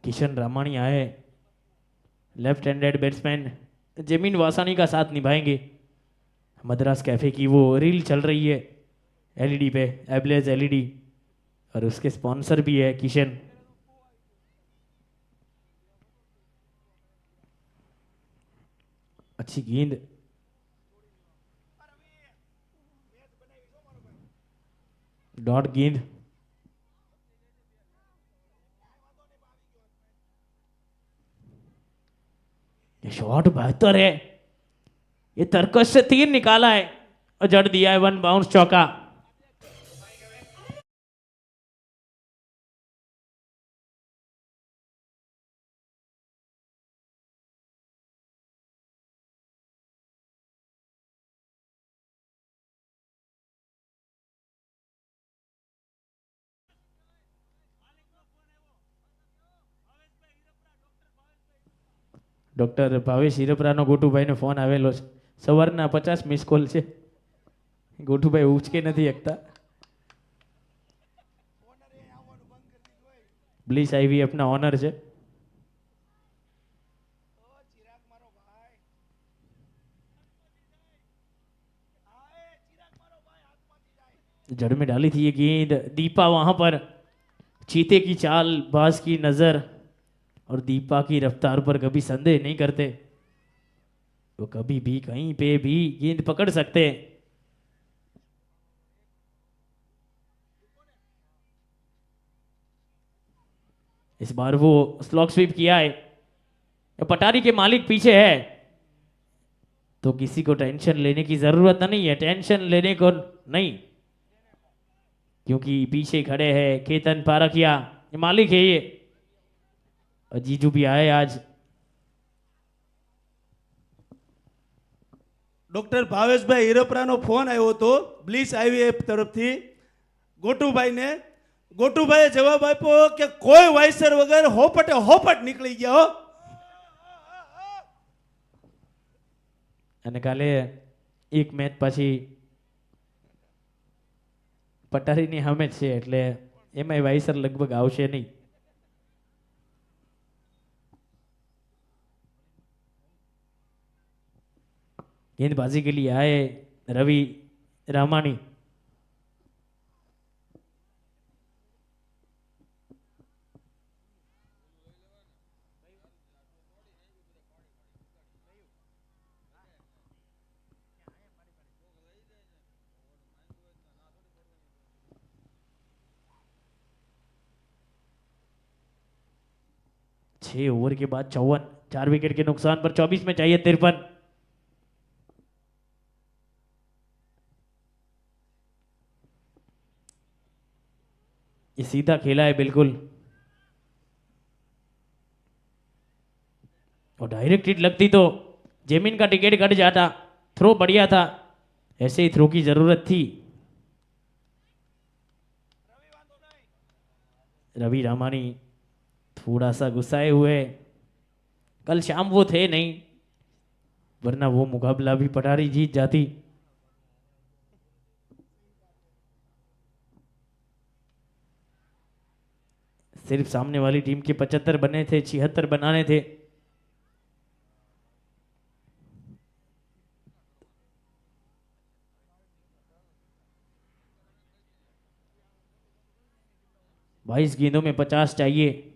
किशन रामानी आए लेफ्ट हैंडेड बैट्समैन. जमीन वासानी का साथ निभाएंगे. मद्रास कैफे की वो रील चल रही है एलईडी पे, एब्लेज एलईडी, और उसके स्पॉन्सर भी है किशन. अच्छी गेंद. डॉट गेंद. ये शॉट बेहतर है. ये तरकश से तीर निकाला है और जड़ दिया है. वन बाउंस चौका. ડોક્ટર ભાવેશ હિરપરાનો ગોટુભાઈને ફોન આવેલો છે. સવારના 50 મિસ કોલ છે. ગોટુભાઈ ઉચકે નથી શકતા. બ્લીસ આઈવીએફના ઓનર છે. जड़ में डाली थी ये गेंद. दीपा वहां पर चीते की चाल, बाज की नजर और दीपा की रफ्तार पर कभी संदेह नहीं करते. वो कभी भी कहीं पे भी गेंद पकड़ सकते हैं. इस बार वो स्लॉग स्वीप किया है. पटारी के मालिक पीछे है तो किसी को टेंशन लेने की जरूरत नहीं है. टेंशन लेने को नहीं, क्योंकि पीछे खड़े हैं केतन पारखिया. मालिक है ये. और जीजू भी आए आज. ડોક્ટર ભાવેશભાઈ હિરપરાનો ફોન આવ્યો હતો બ્લીસ આઈવીએફ તરફથી ગોટુભાઈને. ગોટુભાઈએ જવાબ આપ્યો કે કોઈ વાઇસર વગર હોપટ નીકળી ગયા હો. અને કાલે એક મેચ પછી પટારીની સામે જ છે એટલે એમાંય વાઇસર લગભગ આવશે નહીં. गेंदबाजी के लिए आए रवि रामानी. छह ओवर के बाद 54, 4 विकेट के नुकसान पर 24 में चाहिए 53. ये सीधा खेला है बिल्कुल और डायरेक्ट हिट लगती तो जमीन का टिकट कट जाता. थ्रो बढ़िया था, ऐसे ही थ्रो की जरूरत थी. रवि रामानी थोड़ा सा गुस्साए हुए. कल शाम वो थे नहीं, वरना वो मुकाबला भी पटारी जीत जाती. सिर्फ सामने वाली टीम के 75 बने थे, 76 बनाने थे। बाईस गेंदों में 50 चाहिए।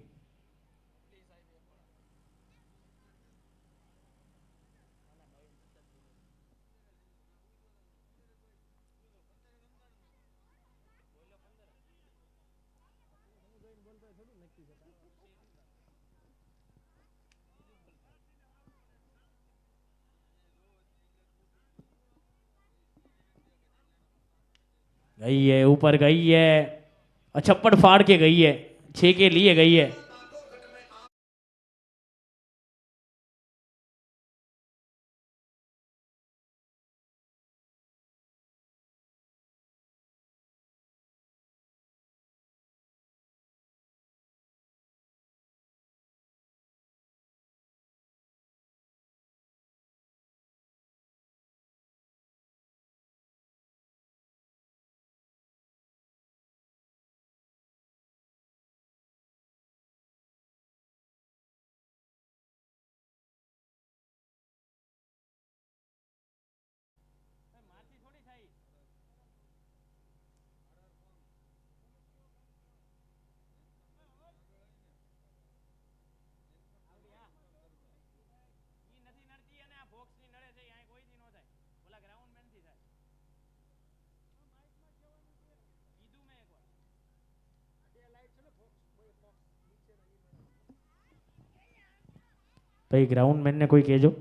गई है, ऊपर गई है, छप्पड़ फाड़ के गई है, 6 के लिए गई है। भाई ग्राउंड मैन ने कोई कहो।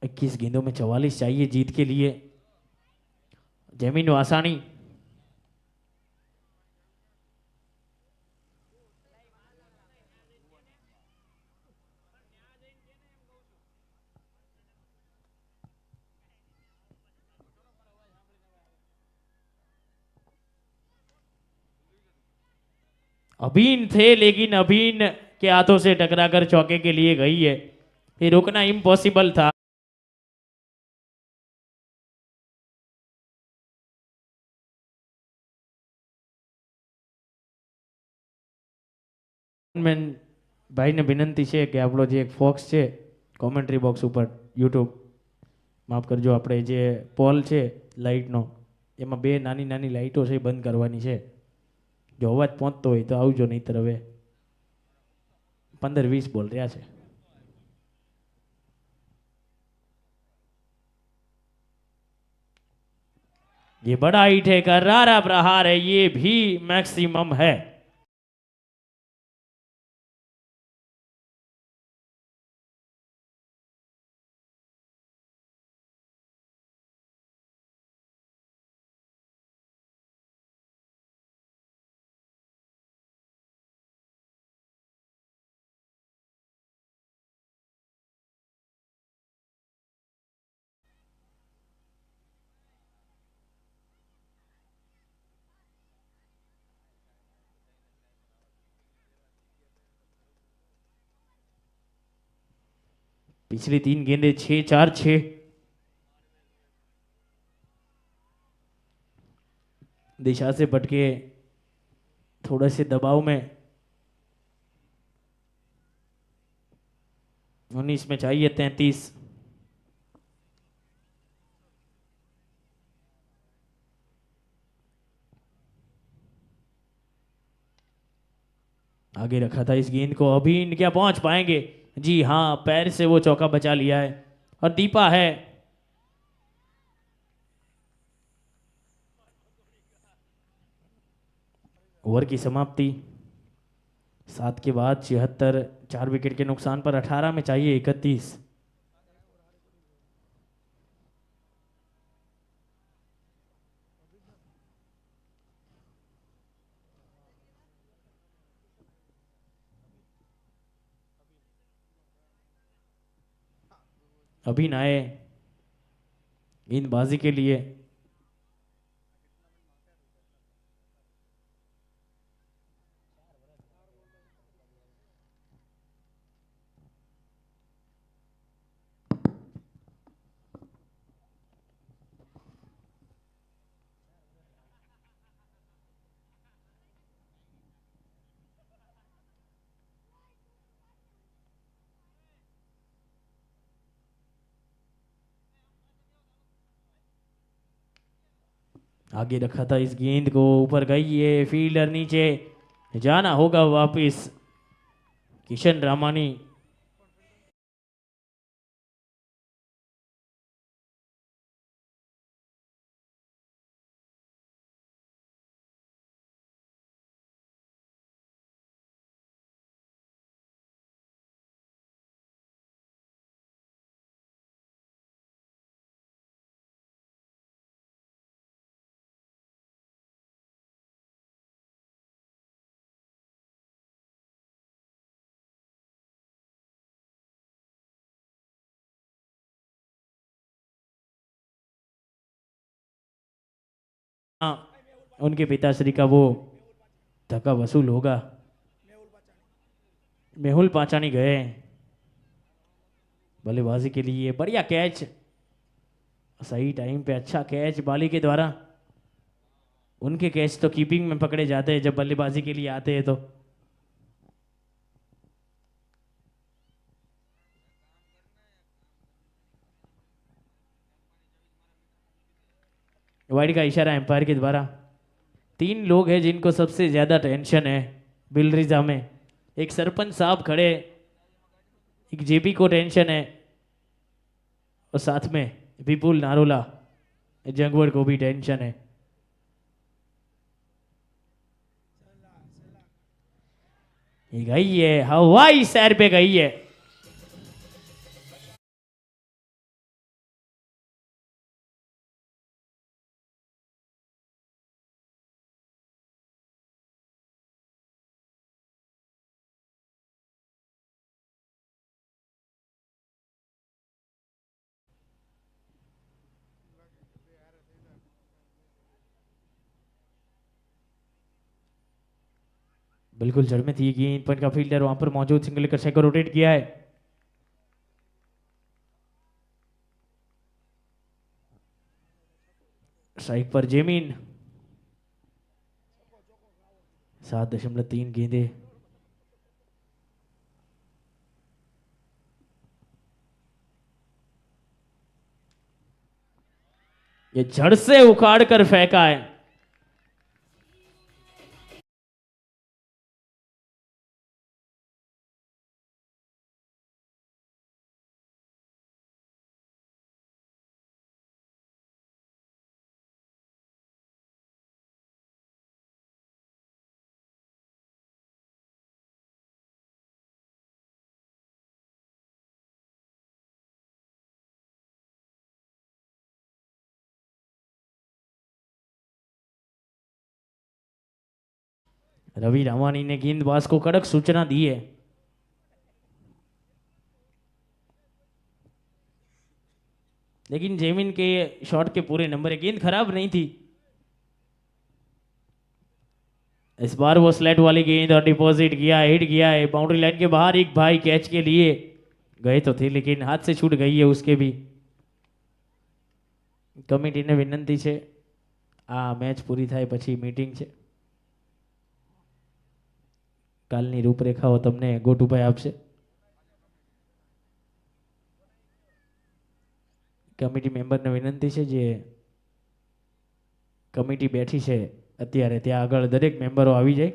इक्कीस गेंदों में 44 चाहिए जीत के लिए। जमीन वासानी अभीन थे, लेकिन अभीन के हाथों से टकराकर चौके के लिए गई है। ये रोकना इम्पॉसिबल था। મેન ભાઈને વિનંતી છે કે આપણો જે એક ફોક્સ છે કોમેન્ટ્રી બોક્સ ઉપર યુટ્યુબ માફ કરજો, આપણે જે પોલ છે લાઇટનો એમાં બે નાની નાની લાઇટો છે એ બંધ કરવાની છે। જો અવાજ પહોંચતો હોય તો આવજો, નહીંતર હવે 15-20 બોલ રહ્યા છે। ये बड़ा हिट है, करारा प्रहार है, ये भी मैक्सिमम है। पिछली 3 गेंदे 6-4-6। दिशा से भटके, थोड़े से दबाव में। 19 में चाहिए 33। आगे रखा था इस गेंद को, अभी क्या पहुंच पाएंगे? जी हाँ, पैर से वो चौका बचा लिया है और दीपा है। ओवर की समाप्ति 7 के बाद 76, 4 विकेट के नुकसान पर 18 में चाहिए 31। अभिनय गेंदबाजी के लिए। आगे रखा था इस गेंद को, ऊपर गई है, फील्डर नीचे, जाना होगा वापिस। किशन रामानी उनके पिताश्री का वो धक्का वसूल होगा। मेहुल पाचानी गए बल्लेबाजी के लिए। बढ़िया कैच, सही टाइम पे अच्छा कैच बाली के द्वारा। उनके कैच तो कीपिंग में पकड़े जाते हैं जब बल्लेबाजी के लिए आते हैं तो। वाइड का इशारा एम्पायर के द्वारा। 3 लोग हैं जिनको सबसे ज्यादा टेंशन है बिलरिजा में। एक सरपंच साहब खड़े, एक जेपी को टेंशन है, और साथ में विपुल नारोला जंगवड़ को भी टेंशन है। ये गई है, हवाई सैर पे गई है। बिल्कुल जड़ में थी गेंद, पॉइंट का फील्डर वहां पर मौजूद, सिंगल लेकर छह को रोटेट किया है। स्ट्राइक पर जेमिन, 7.3 गेंदे। ये जड़ से उखाड़ कर फेंका है। रवि रामानी ने गेंदबाज को कड़क सूचना दी है। लेकिन जेमिन के शॉट के पूरे नंबर है, गेंद खराब नहीं थी। इस बार वो स्लेट वाली गेंद और डिपॉजिट किया, हिट किया है बाउंड्री लाइन के बाहर। एक भाई कैच के लिए गए तो थे लेकिन हाथ से छूट गई है उसके भी। કમિટીને વિનંતી છે આ મેચ પૂરી થાય પછી મીટિંગ છે, કાલની રૂપરેખાઓ તમને ગોટુભાઈ આપશે। કમિટી મેમ્બરને વિનંતી છે જે કમિટી બેઠી છે અત્યારે ત્યાં આગળ દરેક મેમ્બરો આવી જાય।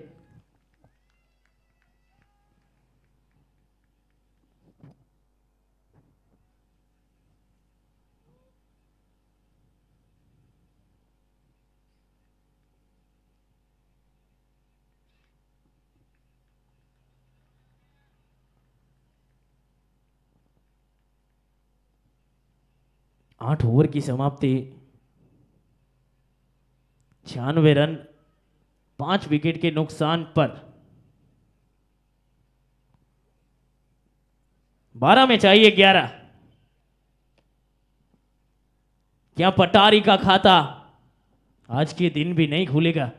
आठ ओवर की समाप्ति, 96 रन 5 विकेट के नुकसान पर 12 में चाहिए 11। क्या पटारी का खाता आज के दिन भी नहीं खुलेगा?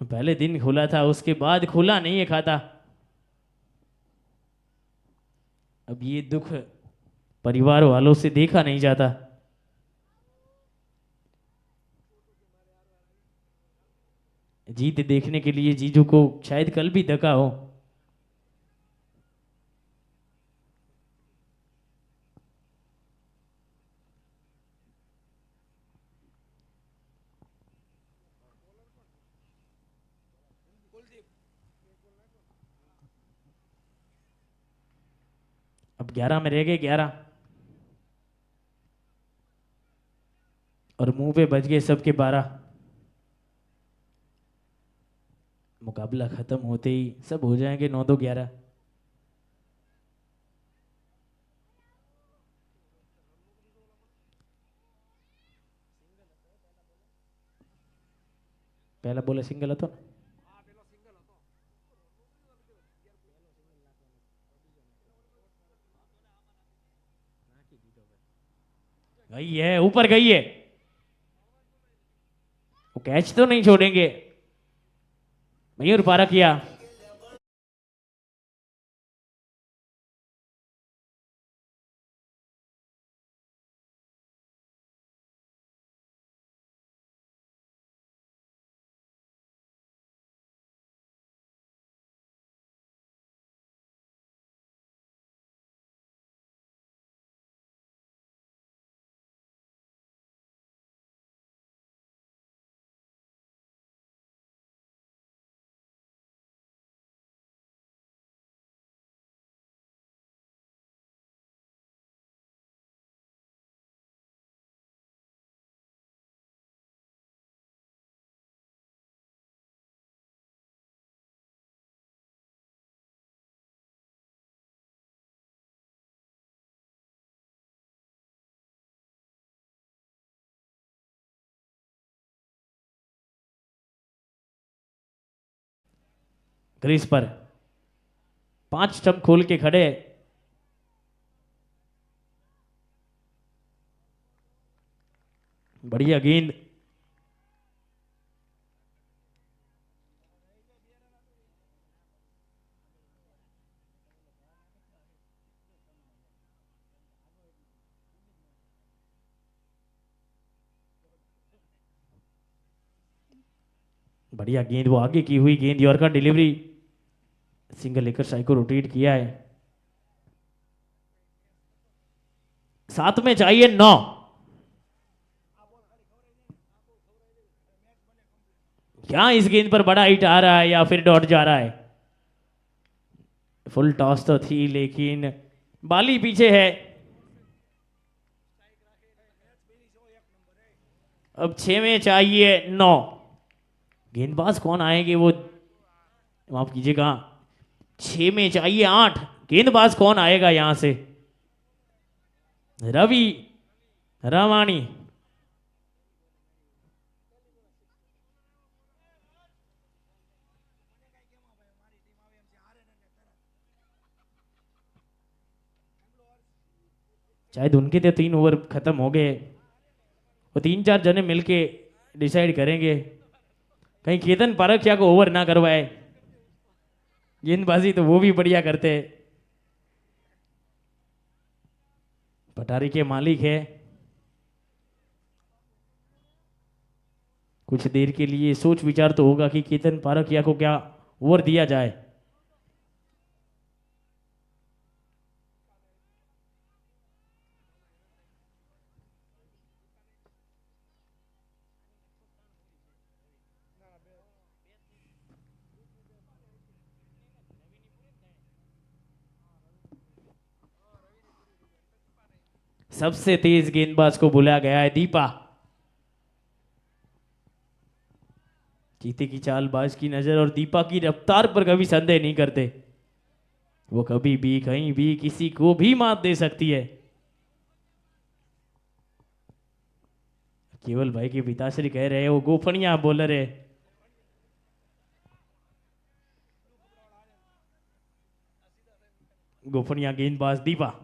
पहले दिन खुला था, उसके बाद खुला नहीं है खाता। अब ये दुख परिवार वालों से देखा नहीं जाता। जीत देखने के लिए जीजू को शायद कल भी धक्का हो। अब 11 में रह गए 11 और मुंह पे बज गए सबके 12। मुकाबला खत्म होते ही सब हो जाएंगे 9-2-11। पहला बोले सिंगल હતો ને? गई है, ऊपर गई है। वो कैच तो नहीं छोड़ेंगे। मयूर पारा किया। क्रीज पर 5 स्टंप खोल के खड़े। बढ़िया गेंद। बढ़िया गेंद, वो आगे की हुई गेंद, यॉर्कर डिलीवरी, सिंगल लेकर साई को रोटेट किया है। 7 में चाहिए 9। क्या इस गेंद पर बड़ा हिट आ रहा है या फिर डॉट जा रहा है? फुल टॉस तो थी लेकिन बाली पीछे है। अब 6 में चाहिए 9। गेंदबाज कौन आएंगे वो माफ कीजिएगा। 6 में चाहिए 8। गेंदबाज कौन आएगा यहां से? रवि रामानी। शायद उनके तो 3 ओवर खत्म हो गए। वो 3-4 जने मिलके डिसाइड करेंगे कहीं केतन पारखिया को ओवर ना करवाए। गेंदबाजी तो वो भी बढ़िया करते हैं। पटारी के मालिक है। कुछ देर के लिए सोच विचार तो होगा कि केतन पारखिया को क्या ओवर दिया जाए। सबसे तेज गेंदबाज को बुलाया गया है दीपा। चीते की चालबाज की नजर और दीपा की रफ्तार पर कभी संदेह नहीं करते। वो कभी भी कहीं भी किसी को भी मात दे सकती है। केवल भाई के पिताश्री कह रहे हैं वो गोफनिया बॉलर है। गोफनिया गेंदबाज दीपा।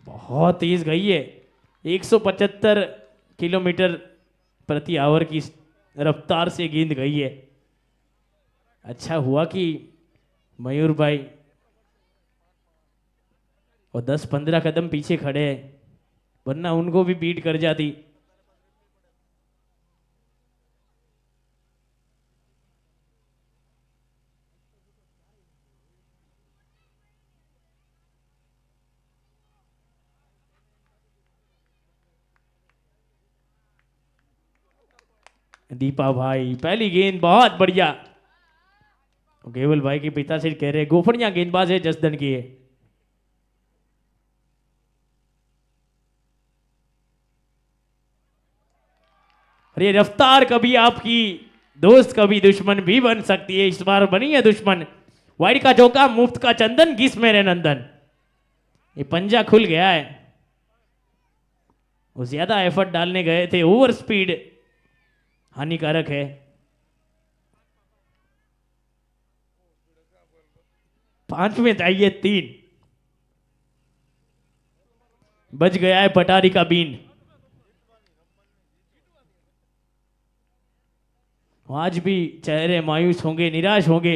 बहुत तेज गई है, 175 किलोमीटर प्रति आवर की रफ्तार से गेंद गई है। अच्छा हुआ कि मयूर भाई और 10-15 कदम पीछे खड़े हैं, वरना उनको भी बीट कर जाती। दीपा भाई पहली गेंद बहुत बढ़िया। केवल भाई के पिताश्री कह रहे गोफड़िया गेंदबाज है जसदन की है। अरे रफ्तार कभी आपकी दोस्त कभी दुश्मन भी बन सकती है, इस बार बनी है दुश्मन। वाइड का चौका, मुफ्त का चंदन, किस मेरे नंदन। ये पंजा खुल गया है, वो ज्यादा एफर्ट डालने गए थे, ओवर स्पीड हानिकारक है। पांच में चाहिए 3, बच गया है पटारी का बीन। आज भी चेहरे मायूस होंगे, निराश होंगे।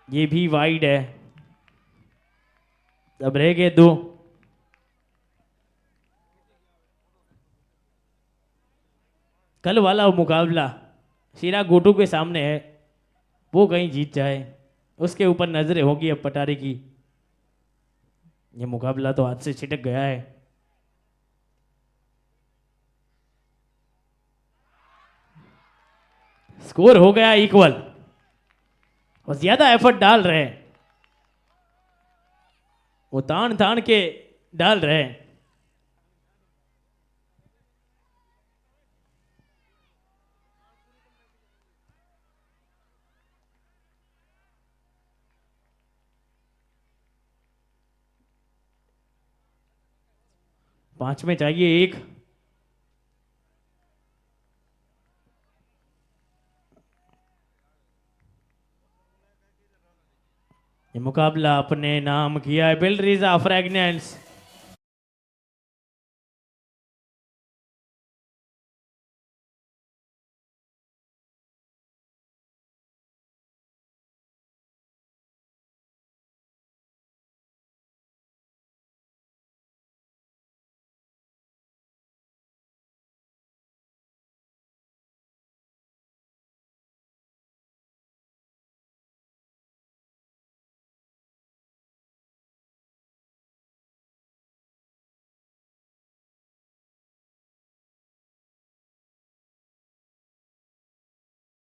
ये भी वाइड है, अब रह गए 2। कल वाला मुकाबला शीरा गोटू के सामने है, वो कहीं जीत जाए उसके ऊपर नजरें होगी अब पटारी की। ये मुकाबला तो हाथ से छिटक गया है। स्कोर हो गया इक्वल, और ज्यादा एफर्ट डाल रहे हैं, वो तान तान के डाल रहे हैं। पांच में चाहिए 1। ये मुकाबला अपने नाम किया है बिल रीजा फ्रेगनेंस।